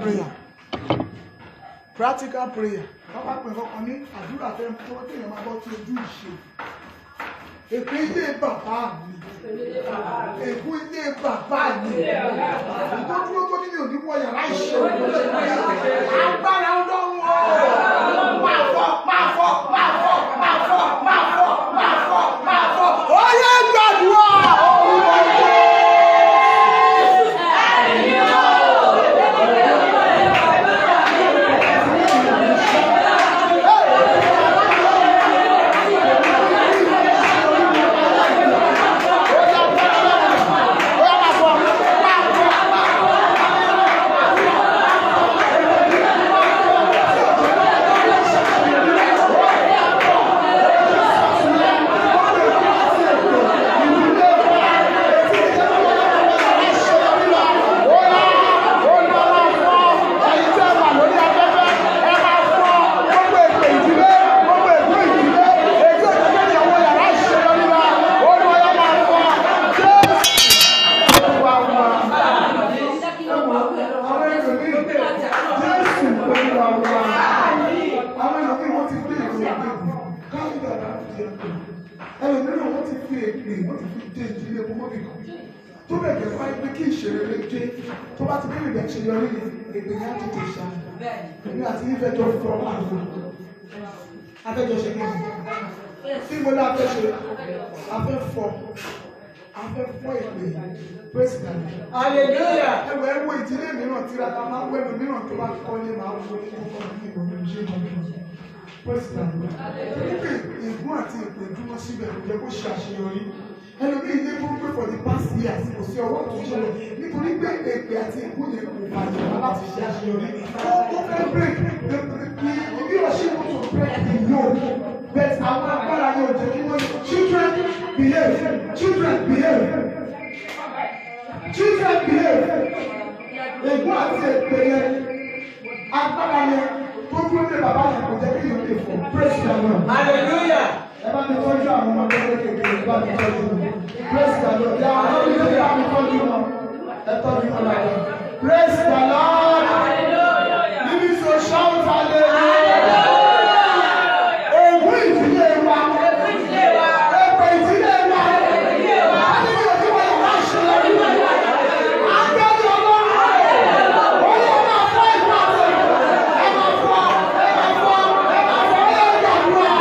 practical prayer. Practical prayer. Bàbá pè kọ́kọ́ ní àdúrà tẹ́ ń kọ́ téèyàn máa bọ́ tí ojú ìṣe. Èpè ilé bàbá mi. Èkú ilé bàbá mi. Ìtọ́jú tó ní mi ò ní wọ yàrá ìṣe. Agbára Ọlọ́run o. Máa fọ́, máa fọ́, máa fọ́, máa fọ́, máa fọ́, máa fọ́, máa fọ́. Ó yẹ gbàdúrà. Tó bẹ̀ jẹ́ fáyé pé kí ìṣeré dé tó bá ti bí ìrìn àṣeyọrí ni èpè ní àtúntò ṣá èmi àti ìfẹ́jọ́ fọ́ àwọn afẹ́jọ́ ṣe kí tí mo dá afẹ́ ṣe afẹ́ fọ́ èpè praise God. Hallelujah. Ẹwọ ìdílé mìíràn tiraka máa ń wẹ̀lú mìíràn tó bá kọ́ ní máa ń wọlé kókó ní ìwọ̀n ṣe kọ́ praise God. Nígbè ìgún àti èpè dúró síbẹ̀ kò jẹ́ kó ṣe àṣeyọrí. Ẹlòmíì ilé tó ń pè for the past years kò sí ọwọ́ tó ṣe lọ nítorí pé èpè àti ìgún yẹn kò bàjẹ́ wá láti ṣe àṣeyọrí. Ó fẹ́ break bí ọṣẹ́ wọn tó break the yoke but àwọn agbára yóò jẹ́ kí wọ́n children behave. Ègún àti èpè yẹn agbára yẹn tó dúró dé bàbá yẹn kò jẹ́ kí yóò lè fò praise the Lord. Hallelujah. Ẹ bá mi tọ́jú àwọn ọmọdé kékeré bá mi tọ́jú wọn. Praise the Lord. Yà á lórí ilé bá mi tọ́jú wọn. Ẹ tọ́jú wọn lára. Praise the Lord. Níbi so shout hallelujah. Ègún ìdílé wa. Èpè ìdílé wa. Adé yóò fi wọ́n yàrá ìṣẹ̀lẹ̀ rí. Agbẹ́ni Ọlọ́run. Ó yẹ máa fọ́ ìgbà rẹ̀. Ẹ máa fọ́, ẹ máa fọ́, ẹ máa fọ́, ẹ yẹ gbàdúrà.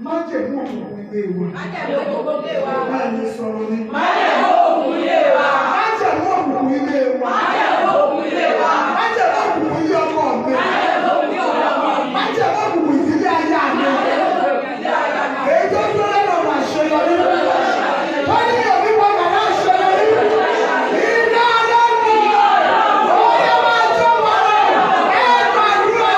Májẹ̀mú òkùnkùn ilé wa. Májẹ̀mú òkùnkùn ilé wa. Báyìí sọ̀rọ̀ ni. Májẹ̀mú òkùnkùn ilé wa. Májẹ̀mú òkùnkùn ilé wa. Májẹ̀mú òkùnkùn ilé wa. Májẹ̀mú òkùnkùn ilé ọkọ mi. Májẹ̀mú òkùnkùn ilé ọkọ mi. Májẹ̀mú òkùnkùn ìdílé aya mi. Èyí tó dúró lẹ́nu ọ̀rọ̀ àṣeyọrí. Wọ́n ní òbí wọn bàbá àṣeyọrí. Iná lọ́nà. Ó yẹ máa jó wọn. Ẹ gbàdúrà.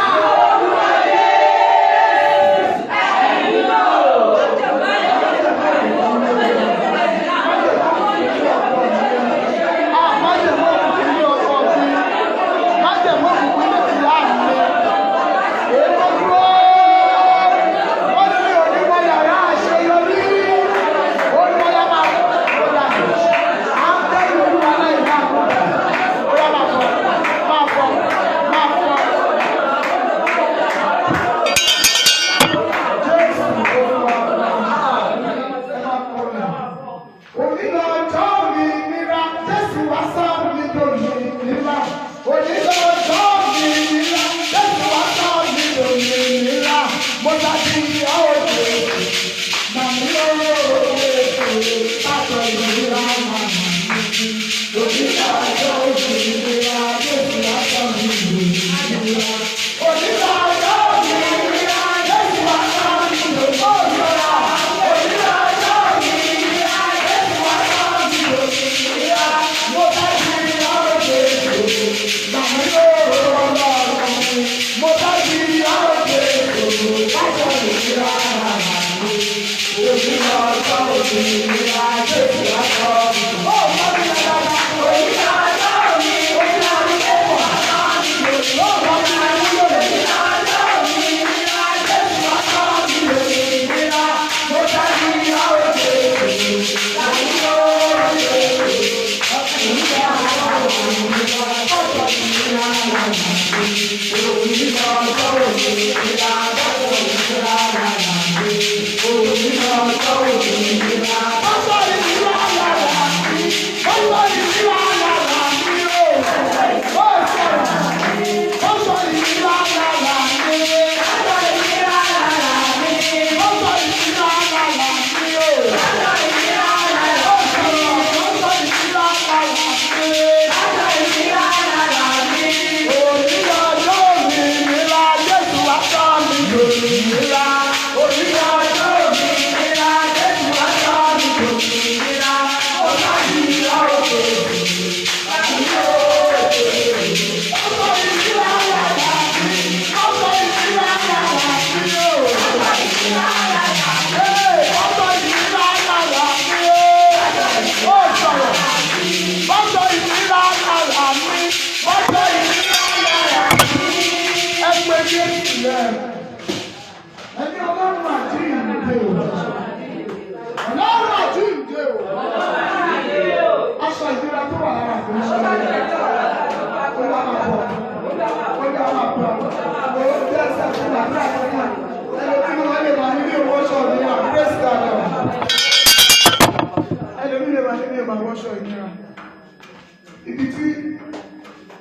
Ibi tí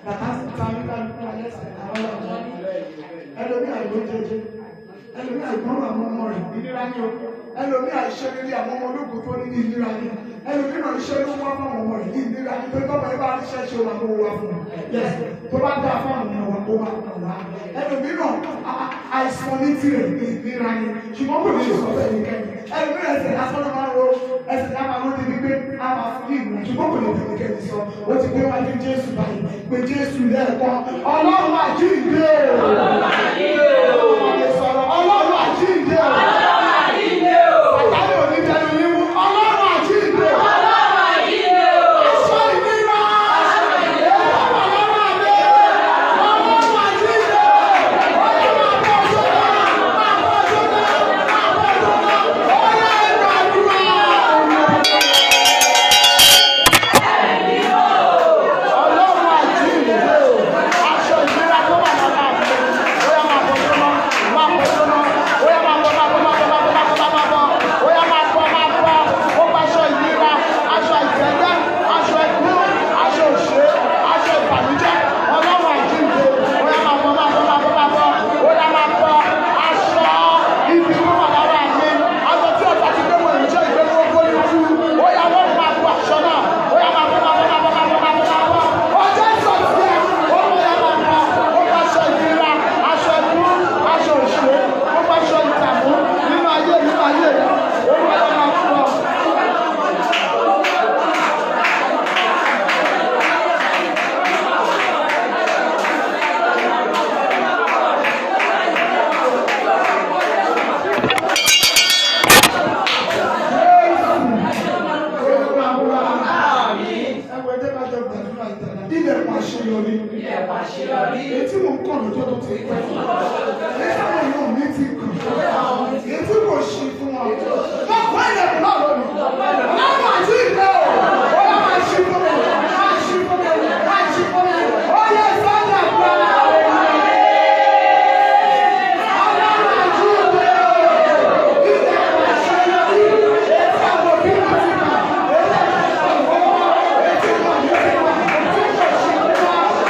bàbá sì ta ní kálukú alẹ́sẹ̀ àwọn ọ̀dọ́ ẹlòmí àìló jẹjẹ ẹlòmí àìgbọ́n àwọn ọmọ rẹ̀ ìnira ní o ẹlòmí àìṣe nílé àwọn ọmọ ológun tó ní ìnira ní ẹlòmí náà iṣẹ́ ló wá fún àwọn ọmọ rẹ̀ ní ìnira ní pé tọ́mọ ẹ bá ríṣẹ́ ṣe wà kó wá fún un tó bá dá fún àwọn ọmọ wa kó wá fún wa ẹlòmí náà àìsàn ní tirẹ̀ ní ìnira ní ṣùgbọ́n kò ní sọ fẹ́ nìkẹ́ni ẹlòmí ẹsẹ̀ lásán máa ń ro ẹsẹ̀ náà máa ń ro débi pé a máa fún ní ìrìn ṣùgbọ́n kò ní fẹ́ nìkẹ́ni sọ ó ti gbé wájú Jésù báyìí pé Jésù lẹ́ẹ̀kan Ọlọ́run àjíǹde Ọlọ́run àjíǹde Ọlọ́run àjíǹde àtàlẹ́ òní tẹnu yín mú Ọlọ́run àjíǹde aṣọ ìnira Ọlọ́run àdé Ọlọ́run àjíǹde Ọlọ́run Etí mo ń kọ̀ lọ́jọ́ tó ti pẹ́. Ẹ̀ka ìlú mi ti kàn. Etí kò ṣí fún wọn. Wọ́n kọ́ ilẹ̀kùn náà lónìí. Ọlọ́run àti ìgbẹ́ o. Ó yá máa ṣí fún mi. Máa ṣí fún mi. Máa ṣí fún mi. Ó yẹ sọ́jà fún ọ. Ọlọ́run àti ìgbẹ́ o. Ìgbẹ́ máa ṣe lórí. Etí àwọn òbí mi ti kàn. Etí àwọn òbí mi ti kàn. Etí kò ṣí fún wa.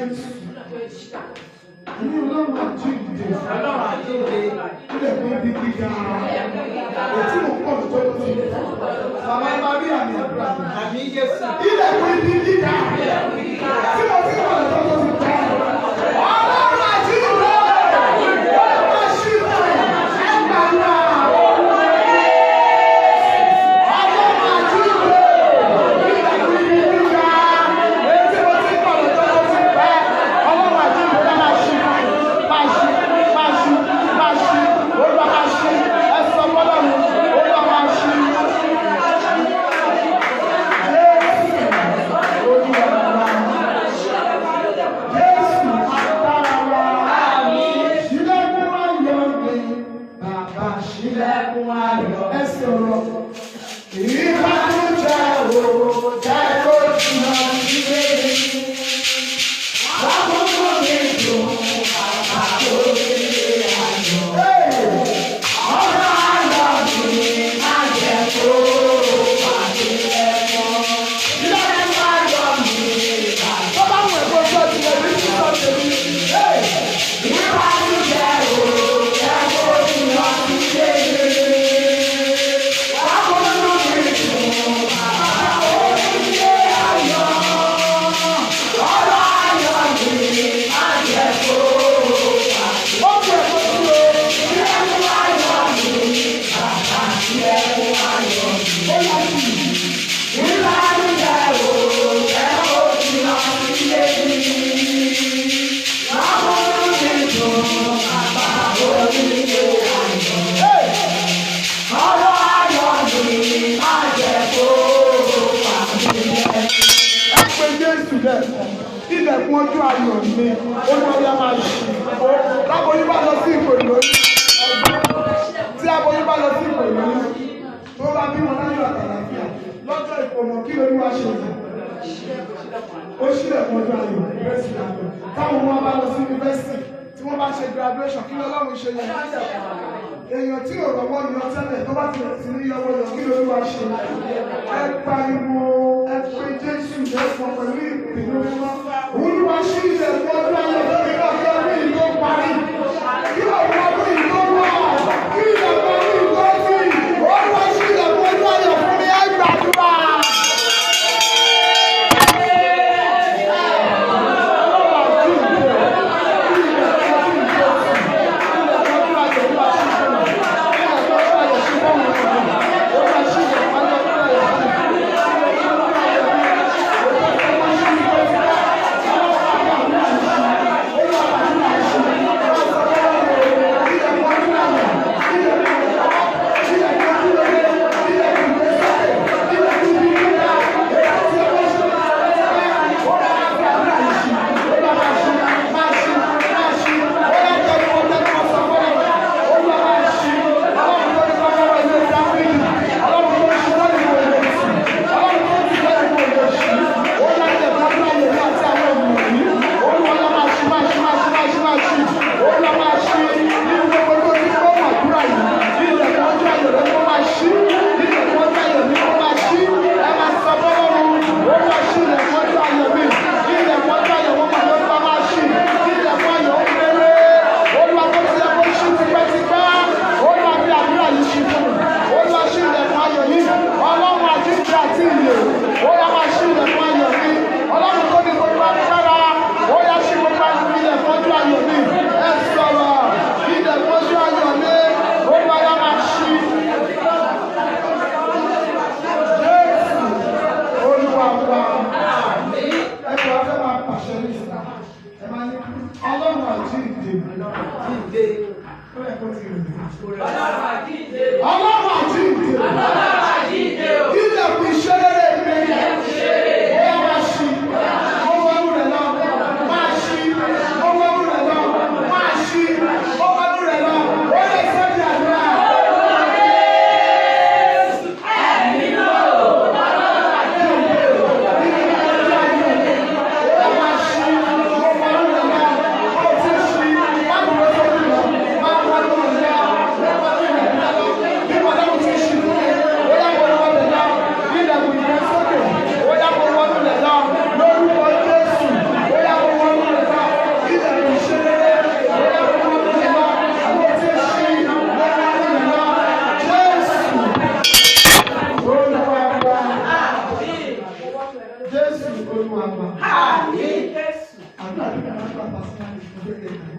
Jésù. Ní Ọlọ́run àjíǹde. Ọlọ́run àjíǹde. Ilẹ̀ fún ibi gíga. Ètí mo pọ̀ tó tó ti. Bàbá ẹ máa rí àmì àdúrà mi. Àmì Jésù. Ilẹ̀ fún ibi gíga. Tí mo ti pọ̀ tó tó ti tọ́. Ọlọ́run àjíǹde. Ó máa ṣí ìfẹ́ ẹgbàá. Ilẹ̀kùn ojú ayọ̀ mi, olúwa máa ṣí. Láboyún bá lọ sí ipò ìlóyún. Tí aboyún bá lọ sí ipò ìlóyún, tó bá bímọ láyọ̀ àtàlàfíà, lọ́jọ́ ìkómọ kí olúwa ṣe yìí. Ó ṣílẹ̀kùn ojú ayọ̀, yunifásitì ayọ̀. Táwọn ọmọ bá lọ sí yunifásitì, tí wọ́n bá ṣe graduation, kí lọ́lọ́run ṣe yẹn. Èèyàn tí ò rọ̀wọ́ yọ tẹ́lẹ̀ tó bá ti rẹ̀ sí ní yọwọ́ yọ kí olúwa ṣe. Ẹ pariwo, ẹ pe Jésù lẹ́sàn pẹ̀lú ìpinnu mímọ́. Olúwa ṣí ilẹ̀kùn ọdún ayọ̀ lórí ọjọ́ orí ìlú parí. Kí ọ̀rọ̀ ọdún ìlú wà, kí ilẹ̀kùn ọdún ìlú ọdún. Olúwa ṣí ilẹ̀kùn ọdún ayọ̀ fún mi, ẹ gbàdúrà. Jésù Olúwa wa. Àmín Jésù. Àdúrà tí kàrá tó àpàsílẹ̀ ìfúnpẹ̀lẹ̀ náà.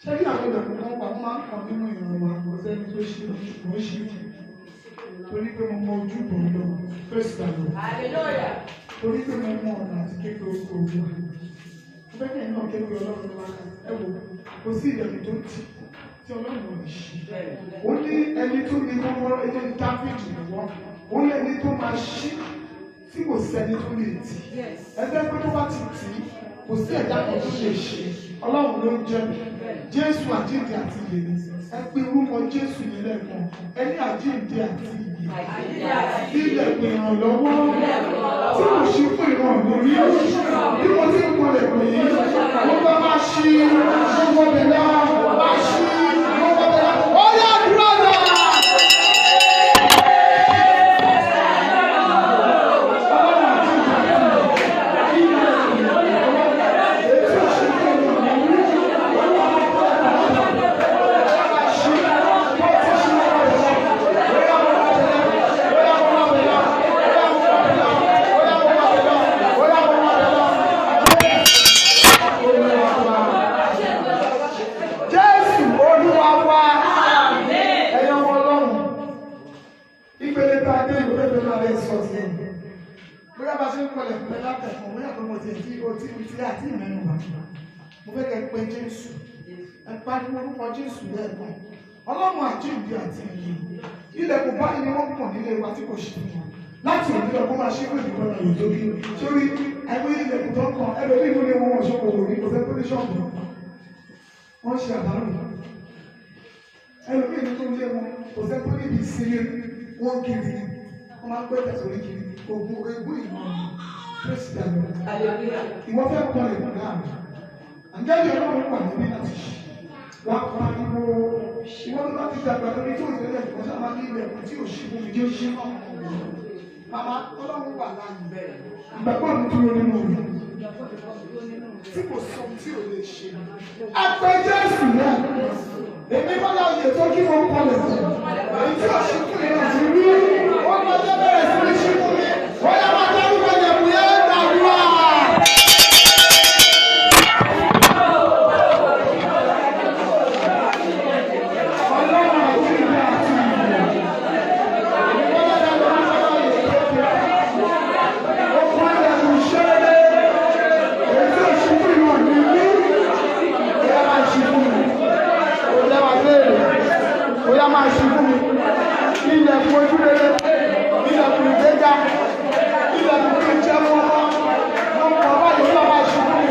Ṣé kí àwọn ìdàkùn kan pa máa ń kàn nínú ìran wa kò sẹ́ni tó ṣe mo ṣe torí pé mo mọ ojú bò ń lọ fèsì àlọ́. Hallelujah. Torí pé mo mọ ọ̀nà àti kékeré orúkọ ògùn wa. Mo fẹ́ kẹ́yìn náà kékeré Ọlọ́run wa ẹ wò kò sí ìdẹ̀kùn tó tì tí Ọlọ́run ò lè ṣe. Ó ní ẹni tó ní kọ́kọ́rọ́ ẹni Dáfídì lọ́wọ́. Ó ní ẹni tó máa ṣí tí kò sẹ́ni tó lè tì. Ẹgbẹ́ pé tó bá ti tì í kò sí ẹ̀dá kan tó lè ṣe. Ọlọ́run ló ń jẹ́ Jésù àjíǹde àti ìyè. Ẹ pé orúkọ Jésù yìí lẹ́ẹ̀kan. Ẹni àjíǹde àti ìyè. Ilẹ̀kùn ìrànlọ́wọ́ tí mo ṣe fún ìrànlọ́wọ́ rí bí mo ti ń kọlẹ̀ pè é. Mo bá máa ṣí gbogbo bẹ̀rẹ̀ máa ṣí gbogbo bẹ̀rẹ̀. Ó yá dúró náà. Mo fẹ́ kẹ́ pé Jésù ẹ pariwo orúkọ Jésù lẹ́ẹ̀kan. Ọlọ́run àjíǹde àti ìyè ilẹ̀kùn báyìí ni wọ́n kàn nílé wa tí kò ṣe fún wọn láti òní ọkọ máa ṣe fún ìdíkọ́ náà yóò tóbi sórí ẹgbẹ́ ilẹ̀kùn tó kàn ẹlòmíì ló lé wọn ṣọ́kò òní kò fẹ́ tó ní ṣọ́ọ̀bù wọ́n ṣe àbárò ẹlòmíì tó lé wọn kò fẹ́ tó níbi ìsinmi wọn kiri wọ́n máa ń pẹ́ tẹ̀sórí kiri ogun egun ìmọ̀ pẹ́sidẹ̀ntì ìwọ́n fẹ́ kọ́ ẹ̀kọ́ náà àǹgẹ́lì Ọlọ́run wà níbí láti ṣe wà pariwo ìwọ́n tó bá ti dàgbà lórí tó ìtẹ́lẹ̀ ìwọ́n sábà ní ilẹ̀kùn tí ò ṣí fún mi jẹ́ ṣí náà màmá Ọlọ́run wà láàyè bẹ́ẹ̀ ìgbàgbọ́ mi dúró nínú rẹ̀ tí kò sọ tí ò lè ṣe àpẹ Jésù náà èmi bá láwọn yẹ tó kí wọ́n kọlẹ̀ èyí tí ò ṣí fún mi náà ti rí wọ́n máa jẹ́ bẹ̀rẹ̀ sí ní ṣí fún mi wọ́n yá máa dárúkọ yẹ̀kùn yẹn gbàdúrà. Máa ṣe fún mi ilẹ̀kùn ojú rere ilẹ̀kùn ìgbéga ilẹ̀kùn tó jẹ́ mọ́ mo kọ̀ báyìí ó máa ṣe fún mi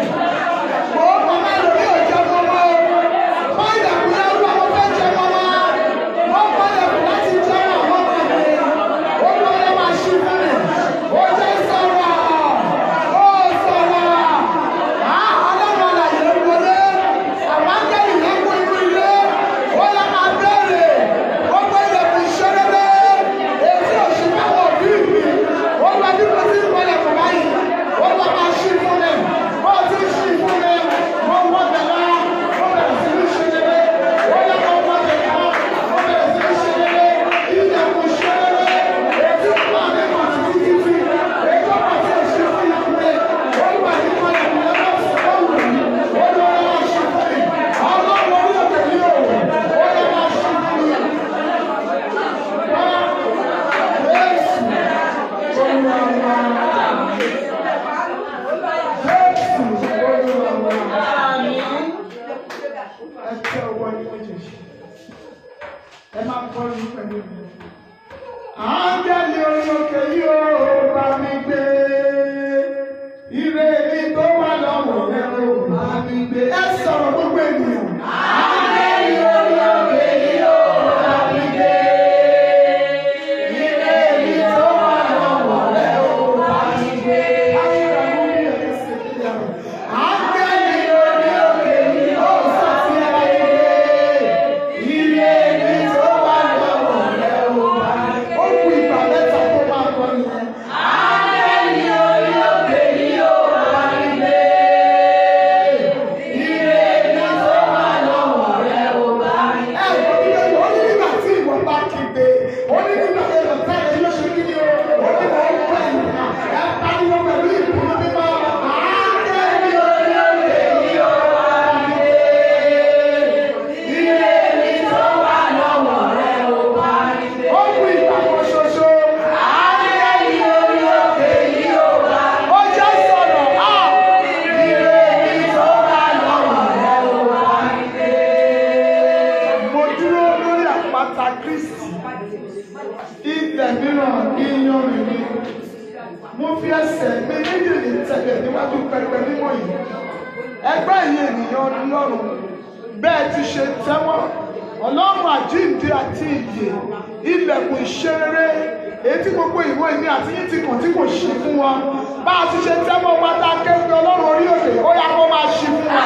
mo kọ̀ báyìí lórí òjẹ́ mọ́ mọ́ mọ́ ilẹ̀kùn yẹn ló àwọn fẹ́ jẹ́ mọ́ mọ́ wọ́n kọ́ ilẹ̀kùn láti jẹ́ àwọn ọmọ mi ó lọ yẹ máa ṣe fún mi ó jẹ́ sọ̀rọ̀ ó sọ̀rọ̀ ọlọ́run àlàyé ń wọlé àwọn ángẹ́lì yẹn kú inú ilé ó yẹ máa bẹ̀rẹ̀. Áńgẹ́lì orí òkè yóò bá mi gbé, ire mi tó wà lọ́wọ́ rẹ̀ ó bá mi gbé. Ẹ sọ̀rọ̀ gbogbo ènìyàn. Áńgẹ́lì orí òkè yóò bá mi gbé, ire mi tó wà lọ́wọ́ rẹ̀ ó bá mi gbé. Áńgẹ́lì orí òkè yóò sọ sí ẹ láyé, ire mi tó wà lọ́wọ́ rẹ̀ ó bá mi gbé. Ó kú ìgbà mẹ́ta tó máa kọ́ nìyẹn. Áńgẹ́lì orí òkè yóò bá mi gbé, ire mi tó wà ẹsẹ̀ mi méjèèjì tẹ̀lé níwájú pẹpẹ mímọ́ yìí. Ẹgbẹ́ yìí ènìyàn Ọlọ́run bẹ́ẹ̀ ti ṣe tẹ́wọ́ Ọlọ́run àjíǹde àti ìyè ilẹ̀kùn ìṣerere èyí tí gbogbo ìwọ ìní àti yín ti kàn tí kò ṣí fún wọn. Bá a ti ṣe tẹ́wọ́ wá tá a kéwì Ọlọ́run orí òkè ó yá kó máa ṣí fún wa.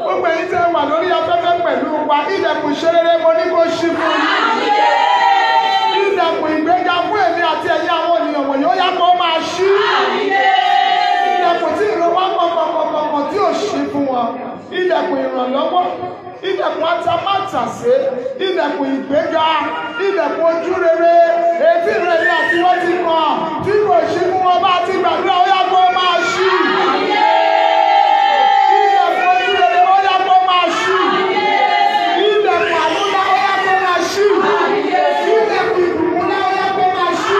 Gbogbo èyí tẹ́ wà lórí afẹ́fẹ́ pẹ̀lú wa ilẹ̀kùn ìṣerere mo ní kó ṣí fún yín. Ilẹ̀kùn ìgbéga fún èmi àti ẹ̀yin àwọn ènìyàn wọ̀nyí ó yá kó máa ṣí. Ilẹ̀kùn tí ìrànwọ́ kọ̀ọ̀kọ̀ọ̀kọ̀ tí ò ṣí fún wọn. Ilẹ̀kùn ìrànlọ́wọ́, ilẹ̀kùn atamátàsé, ilẹ̀kùn ìgbéga, ilẹ̀kùn ojúrere, ètí ìrẹ̀lẹ̀ àti wọ́n ti kàn tí kò ṣí fún wọn bá ti gbàdúrà ó yá kó máa ṣí. Ilẹ̀kùn ojúrere ó yá kó máa ṣí. Ilẹ̀kùn àlùlá ó yá kó máa ṣí. Ilẹ̀kùn ìbùkún ó yá kó máa ṣí.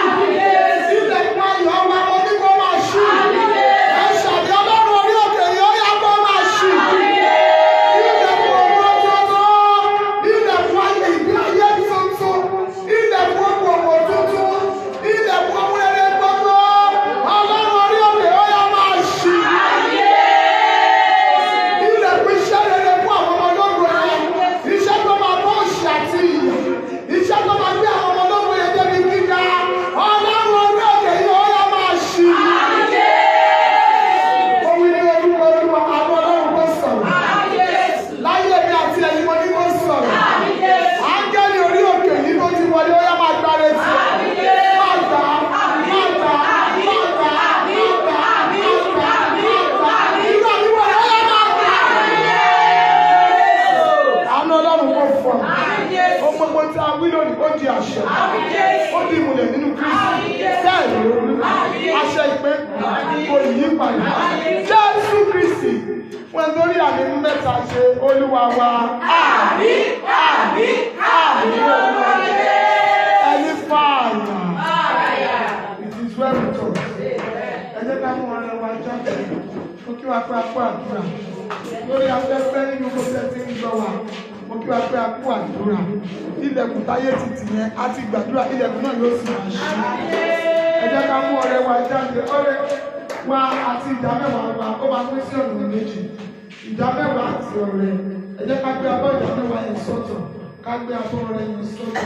Ilẹ̀kùn ayọ̀ wa ó ní kó máa ṣí. Ẹ̀ṣàdì Ọlọ́run orí òkè yìí ó yá kó máa ṣí. Ilẹ̀kùn owó tuntun, ilẹ̀kùn ayé ìgbé ayé tuntun, ilẹ̀kùn okòwò tuntun, ilẹ̀kùn ohun rere gbogbo. Ọlọ́run orí òkè ó yá máa ṣí. Ilẹ̀kùn iṣẹ́ rere fún àwọn ọmọ ológun yẹn. Iṣẹ́ tó máa bọ́ òṣì àti ìyà. Iṣẹ́ tó máa gbé àwọn ọmọ ológun yẹn débi gíga. Ọlọ́run orí òkè yìí ó yá máa ṣí. Omi ní orúkọ Olúwa àwọn ọlọ́run kò sọ̀rọ̀. Láyé mi àti ẹ̀yin mo ní kó sọ̀rọ̀. Áńgẹ́lì orí òkè yìí tó ti wọlé ó yá máa gbáre tì. Máa gbà á, máa gbà á, máa gbà á, máa gbà á, máa gbà á. Irú àdúgbò rẹ̀ ó yá máa gbà á. Àánú ọlọ́run kò fọ̀. Ohun gbogbo tí a wí lónìí ó di àṣẹ. Ó di ìmùlẹ̀ nínú Kristi. Bẹ́ẹ̀ ni ó rí. Àṣẹ ìpè kò yí padà. Jésù Kristi fún ẹ lórí àmì mẹ́ta ṣe Olúwa wa. Àmín, àmín, àmín Olúwa. Ẹni fààyà. It is well with us. Ẹ jẹ́ ká mú ọ̀rẹ́ wa jáde. Mo kí wa pé a kú àdúrà. Lórí afẹ́fẹ́ nínú gbogbo ẹ ti ń gbọ́ wa. Mo kí wa pé a kú àdúrà. Ilẹ̀kùn táyé ti tì yẹn á ti gbàdúrà ilẹ̀kùn náà yóò sì máa ṣí. Ẹ jẹ́ ká mú ọ̀rẹ́ wa jáde. Ọ̀rẹ́ wa àti ìdámẹ́wàá wa ó máa pín sí ọ̀nà méjì. Ìdámẹ́wàá àti ọ̀rẹ́. Ẹ jẹ́ ká gbé abọ́ ìdámẹ́wàá yẹn sọ́tọ̀. Ká gbé abọ́ ọ̀rẹ́ yẹn sọ́tọ̀.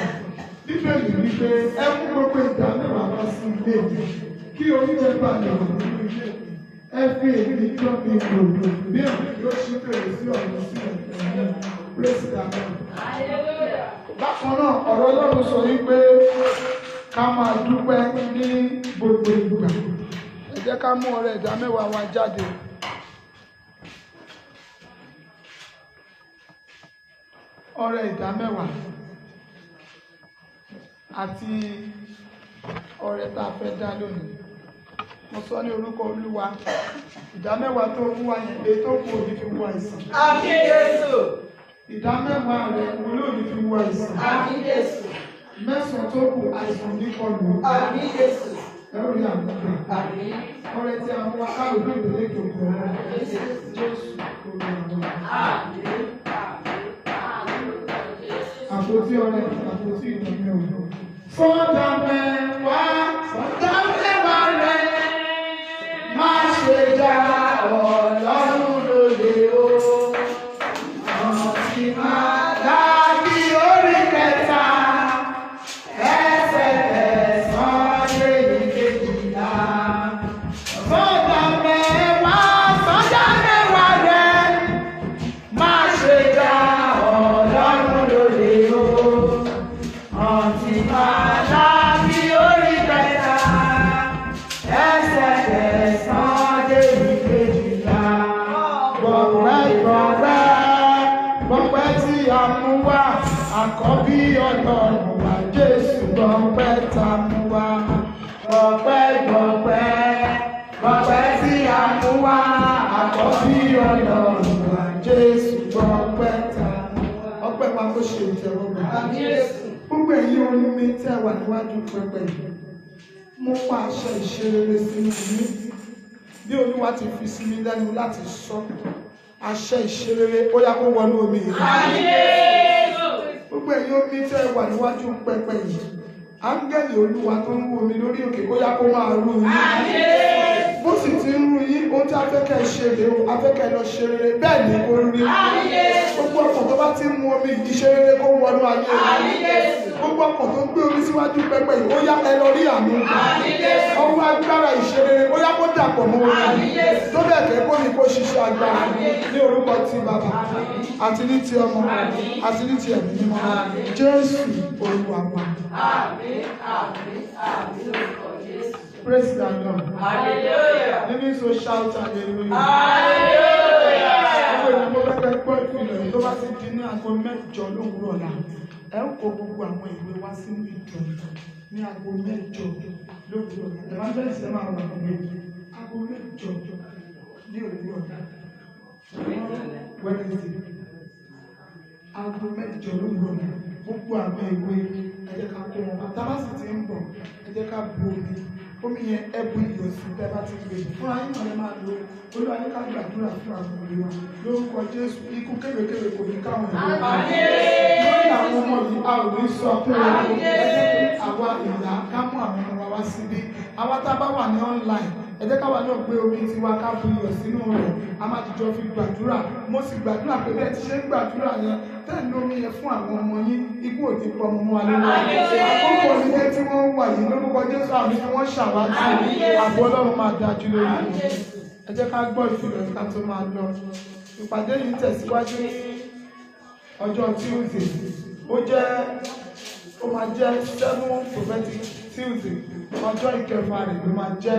Bíbélì wípé ẹ mú gbogbo ìdámẹ́wàá wá sí ilé mi. Kí oníwèé bá lè wà nínú ilé mi. Ẹ fi èmi jọ mi wò bí èmi yóò ṣí fèrè sí ọ̀nà sílẹ̀ fún mi. Praise the Lord. Bákan náà, ọ̀rọ̀ Ọlọ́run sọ wípé ká máa dúpẹ́ ní gbogbo ìgbà. Ẹ jẹ́ ká mú ọrẹ ìdámẹ́wàá wa jáde. Ọrẹ ìdámẹ́wàá àti ọrẹ tá a fẹ́ dá lónìí. Mo sọ ní orúkọ Olúwa, ìdámẹ́wàá tó mú wa yẹn èyí tó kù òní fi wú àìsàn. Àmín Jésù. Ìdámẹ́wàá rẹ̀ olóòní fi wú àìsàn. Àmín Jésù. Mẹ́sàn-án tó kù àìsàn ní kọlù. Àmín Jésù. Ẹ̀rọ ní àgbàgbà. Àmín. Ọrẹ tí a mú wa káàlù ní ìdílé ìjọba ọ̀rọ̀. Jésù kò lè àwọn. Àmín. Àpótí ọrẹ àpótí ìdánmẹ́ òun. Sọ́dà mẹ́wàá rẹ̀ má ṣe já Ọlọ́run lólè o. Ọ̀sì máa dábí orí kẹta, ẹsẹ̀ kẹsàn-án lé ní kejìlá. Sọ́dà mẹ́wàá rẹ̀ má ṣe já Ọlọ́run lólè o. Ọ̀sì máa dábí orí kẹta, ẹsẹ̀ kẹsàn-án lé ní kejìlá. Gbọ̀pẹ́ tí a mú wá, àkọ́bí Ọlọ́run wa Jésù gbọ̀pẹ́ tá a mú wá. Gbọ̀pẹ́ tí a mú wá, àkọ́bí Ọlọ́run wa Jésù gbọ̀pẹ́ tá a mú wá. Ọpẹ́ wa kó ṣe ìtẹ́wọ́gbà. Àmín Jésù. Gbogbo ẹ̀yin onímí tẹ́ wà níwájú pẹpẹ yìí. Mo pa àṣẹ ìṣerere sínú mi. Bí Olúwa ti fi sí mi lẹ́nu láti sọ. Àṣẹ ìṣerere ó yá kó wọnú omi yìí. Àmín Jésù. Gbogbo ẹ̀yin omi tẹ́ wà níwájú pẹpẹ yìí. áńgẹ́lì olúwa tó ń wú omi lórí òkè ó yá kó máa rú yín. Bó sì ti ń rú yín, ohun tí afẹ́kẹ́ ṣe rèé o, afẹ́kẹ́ lọ ṣe rere, bẹ́ẹ̀ ni kó rí. Gbogbo ọkàn tó bá ti ń mu omi iṣẹ́ rere kó wọnú ayé rẹ̀. Gbogbo ọkàn tó ń gbé omi síwájú pẹpẹ yìí ó yá ẹ lọ rí àánú gbà. Ọwọ́ agbára ìṣe rere ó yá kó dàpọ̀ mọ́ omi. Tó bẹ̀ kẹ́ kó ní kó ṣiṣẹ́ agbára ní orúkọ ti bàbá àti ní ti ọmọ àti ní ti ẹ̀mí mímọ́. Jésù Olúwa wa. Praise the Lord. Hallelujah. Living so shout hallelujah. Hallelujah. Gbogbo ìdìbò pẹ́pẹ́ gbọ́ ìfilọ̀ yìí tó bá ti di ní aago 8 lówùúrọ̀ ọ̀la. Ẹ ń kó gbogbo àwọn ìwé wá sínú ìjọ ní aago 8 lówùúrọ̀ ọ̀la. Evangelist ẹ máa wà nínú aago 8 ní òwúrọ̀ ọ̀la. Wednesday. Aago 8 lówùúrọ̀ ọ̀la. Gbogbo àwọn ìwé ẹ jẹ́ ká kó wọn. Tá bá sì ti ń bọ̀ ẹ jẹ́ ká bu omi yẹn ẹbú iyọ̀ sí bẹ́ẹ̀ bá ti gbé fún ayé náà lè máa lo Olúwa ní ká gbàdúrà fún àwọn òbí wa lórúkọ Jésù. Ikú kébékébé kò ní káwọn ìwé lórí àwọn ọmọ yìí a ò ní sọ fún wọn. Àwa ìyá ká mú àwọn ọmọ wa síbí. Àwa tá a bá wà ní online ẹ jẹ́ káwa náà gbé omi tiwa ká bu iyọ̀ sínú rẹ̀. A máa jìjọ fi gbàdúrà. Mo sì gbàdúrà pé bẹ́ẹ̀ ti ṣe ń gbàdúrà yẹn tẹ́ẹ̀ lómi yẹn fún àwọn ọmọ yín ikú ò ní pọ̀ ọmọ wa lórí. Àkókò ilé tí wọ́n wà yìí lórúkọ Jésù àmì tí wọ́n ṣàwátì àbọ̀ Ọlọ́run máa dájú lórí wọn. Ẹ jẹ́ ká gbọ́ ìfilọ̀ ká tó máa lọ. Ìpàdé yìí tẹ̀síwájú ní ọjọ́ Tuesday. Ó máa jẹ́ 7 prophetic Tuesday. Ọjọ́ ìkẹfà rẹ̀ ló máa jẹ́.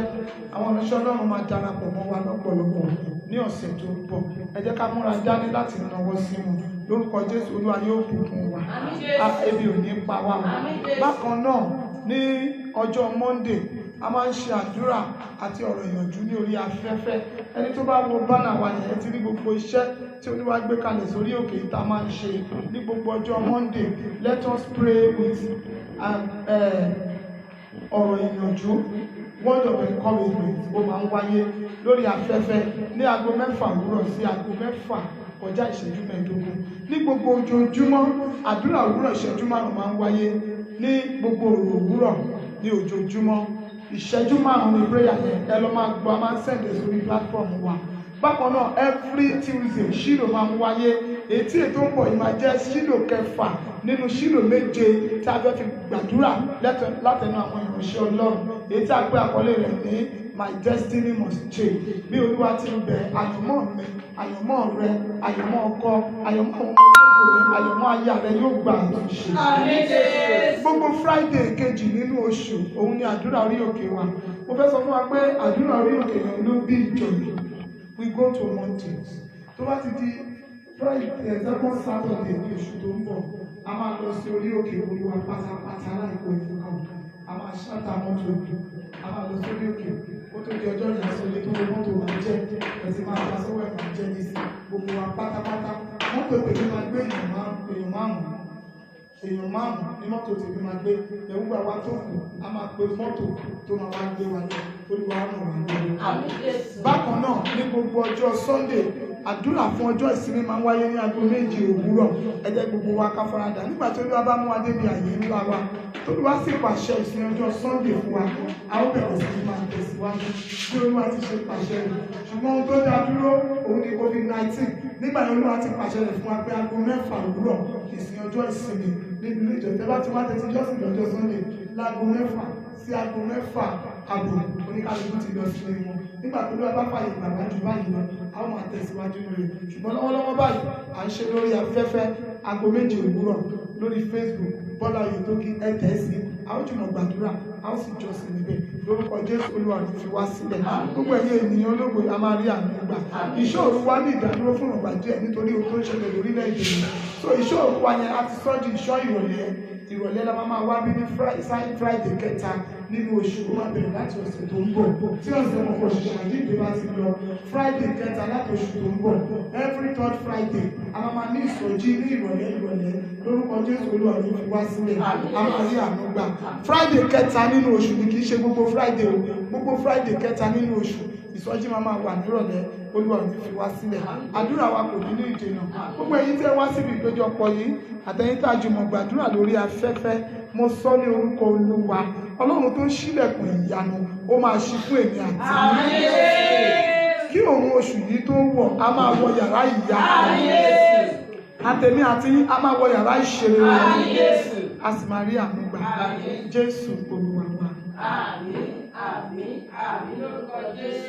Àwọn ìránṣẹ́ Ọlọ́run máa darapọ̀ mọ́ wa lọ́pọ̀lọpọ̀ ní ọ̀sẹ̀ tó ń bọ̀. Ẹ jẹ́ ká múra dání láti náwó sí wọn. Lórúkọ Jésù Olúwa yóò bùkún wa. Ebi ò ní pa wá. Bákan náà ní ọjọ́ Monday a máa ń ṣe àdúrà àti ọ̀rọ̀ ìyànjú ní orí afẹ́fẹ́. Ẹni tó bá wo bánà wa yẹn ti rí gbogbo iṣẹ́ tí Olúwa gbé kalẹ̀ sórí òkè ìta máa ń ṣe ní gbogbo ọjọ́ Monday. Let us pray with ọ̀rọ̀ ìyànjú, word of encouragement ó máa ń wáyé lórí afẹ́fẹ́ ní aago 6 òwúrọ̀ sí aago 6 kọjá ìṣẹ́jú 15. Ní gbogbo ojoojúmọ́ àdúrà òwúrọ̀ ìṣẹ́jú 5 máa ń wáyé ní gbogbo òwúrọ̀ ní ojoojúmọ́. Ìṣẹ́jú 5 ní prayer yẹn ẹ lọ máa gbọ́ a máa ń sẹ̀dẹ̀ sórí platform wa. Bákan náà every Tuesday ṣílò máa ń wáyé. Ètò ń bọ̀ yìí máa jẹ́ ṣílò 6 nínú ṣílò 7 tí a fẹ́ fi gbàdúrà látẹnu àwọn ìránṣẹ́ Ọlọ́run. Èyí tí a gbé àkọlé rẹ̀ ní My Destiny Must Change. Bí Olúwa ti ń bẹ àyànmọ́ mi, àyànmọ́ rẹ, àyànmọ́ ọkọ, àyànmọ́ ọmọ olóògbé, àyànmọ́ aya rẹ yóò gbà àtúnṣe. Gbogbo Friday kejì nínú oṣù òun ni àdúrà orí òkè wa. Mo fẹ́ sọ fún wa pé àdúrà orí òkè yẹn ló bí ìjọ yìí. We go to mountains. Tó bá ti di Friday, second Saturday ní oṣù tó ń bọ̀, a máa lọ sí orí òkè Olúwa pátápátá láìpẹ́ ìfúnkan. A máa ṣáta mọ́tò, a máa lọ sí orí òkè. Ó tó di ọjọ́ ìyàsọ́lé tó mọ́tò máa jẹ́, ẹ̀sìn máa gba sọ́wọ́ ẹ̀ máa jẹ́ ní sí gbogbo wa pátápátá. Mọ́tò tèmi máa gbé èèyàn 5 ní mọ́tò tèmi máa gbé. Ẹ̀wúgbà wa tó kù, a máa pe mọ́tò tó máa wá gbé wa lọ. Olúwa ràn wá lọ́wọ́. Bákan náà ní gbogbo ọjọ́ Sunday àdúrà fún ọjọ́ ìsinmi máa ń wáyé ní aago 7 òwúrọ̀. Ẹ jẹ́ gbogbo wa ká faradà nígbà tí Olúwa bá mú wa débi àyè ńlá wa. Olúwa sì pàṣẹ ìsìn ọjọ́ Sunday fún wa. A ó bẹ̀rẹ̀ sí máa tẹ̀síwájú bí Olúwa ti ṣe pàṣẹ rẹ̀. Ṣùgbọ́n ohun tó dá dúró òun ni COVID-19. Nígbà yẹn Olúwa ti pàṣẹ rẹ̀ fún wa pé aago 6 òwúrọ̀ ìsìn ọjọ́ ìsinmi nínú ilé ìjọ. Tẹ́ bá ti wá tẹ́tí jọ́sìn lọ́jọ́ Sunday láago 6 sí aago 6 àbọ̀ oníkálukú ti lọ sílé wọn. Nígbà tó Olúwa bá fàyè gbàgbá jù báyìí lọ, a ó máa tẹ̀síwájú lórí. Ṣùgbọ́n lọ́wọ́lọ́wọ́ báyìí à ń ṣe lórí afẹ́fẹ́ aago 7 òwúrọ̀ lórí Facebook Bọ́lá Oyètókí ẹ̀tẹ́sí. A ó jùmọ̀ gbàdúrà, a ó sì jọ́sìn níbẹ̀. Lórúkọ Jésù Olúwa ní fi wá sílẹ̀. Gbogbo ẹ̀yin ènìyàn ológo a máa rí àmì gbà. Ìṣòro wa ní ìdádúró fún ọgbà díẹ̀ nítorí ohun tó ń ṣẹlẹ̀ lórílẹ̀-èdè yìí. So ìṣòro wa yẹn a ti sọ di ìṣọ́ ìrọ̀lẹ́ la máa wá bí ní Friday kẹta nínú oṣù. Ó máa bẹ̀rẹ̀ láti ọ̀sẹ̀ tó ń bọ̀. Tí ọ̀sẹ̀ mọ̀ kọ̀ ṣiṣẹ́ àjíǹde bá ti lọ Friday kẹta láti oṣù tó ń bọ̀. Every 3rd Friday a máa ní ìsọjí ní ìrọ̀lẹ́ lórúkọ Jésù Olúwa ní fi wá sílẹ̀. A máa rí àánú gbà. Friday kẹta nínú oṣù ni kì í ṣe gbogbo Friday o. Gbogbo Friday kẹta nínú oṣù ìsọjí máa wà nírọ̀lẹ́. Olúwa ní fi wá sílẹ̀. Àdúrà wa kò ní ní ìdènà. Gbogbo ẹ̀yin tẹ́ wá síbi ìpéjọpọ̀ yìí àtẹ̀yin tá a jùmọ̀ gbàdúrà lórí afẹ́fẹ́ mo sọ ní orúkọ Olúwa Ọlọ́run tó ń ṣílẹ̀kùn ìyanu ó máa ṣí fún èmi àti kí òun oṣù yìí tó wọ̀ a máa wọ yàrá ìyanu àtẹ̀mí àti a máa wọ yàrá ìṣeré a sì máa rí àánú gbà Jésù Olúwa wa.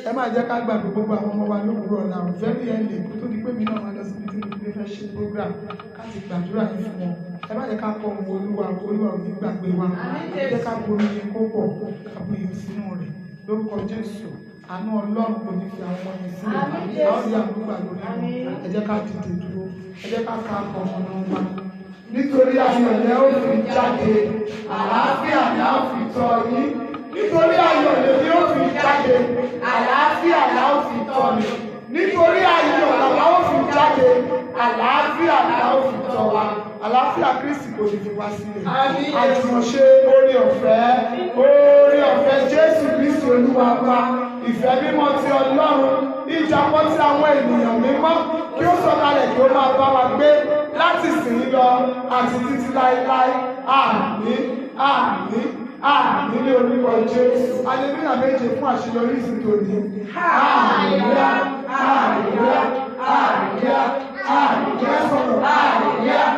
Ẹ máa jẹ́ ká gbàgbé gbogbo àwọn ọmọ wa lówùúrọ̀ ọ̀la very early kó tó di pé mi náà wá lọ síbi tí mo fi fẹ́ ṣe program ká ti gbàdúrà yìí fún wọn. Ẹ má jẹ́ ká kọ ohun Olúwa ò ní gbàgbé wa. Ẹ jẹ́ ká borí yẹn kó pọ̀ ká bu ìyẹn sínú rẹ̀ lórúkọ Jésù. Àánú Ọlọ́run kò ní fi àwọn ọmọ yẹn sílẹ̀. Àwọn ìyá àdúgbà lórí wọn. Ẹ jẹ́ ká dìde dúró. Ẹ jẹ́ ká ká ọmọ náà wá. Nítorí ayọ̀ lẹ́ ó fi jáde, àlàáfíà ni a fi tọ́ yín. Nítorí ayọ̀ lèmi ó fi jáde, àlàáfíà la ó fi tọ́ mi. Nítorí ayọ̀ la ó fi jáde, àlàáfíà la ó fi tọ́ wa. Àlàáfíà Kristi kò ní fi wá sílẹ̀. Àjùmọ̀ṣe oore ọ̀fẹ́ Jésù Kristi Olúwa wa. Ìfẹ́ mímọ́ ti Ọlọ́run, ìjápọ̀ ti àwọn ènìyàn mímọ́ kí ó sọ̀kalẹ̀ kí ó máa bá wa gbé láti sìn lọ àti títí láéláé. Àmín, àmín, àmín ní orúkọ Jésù. Aleluya méje fún àṣeyọrí ìsìn tòní. Hallelujah, hallelujah, hallelujah, hallelujah, sọ̀rọ̀ hallelujah.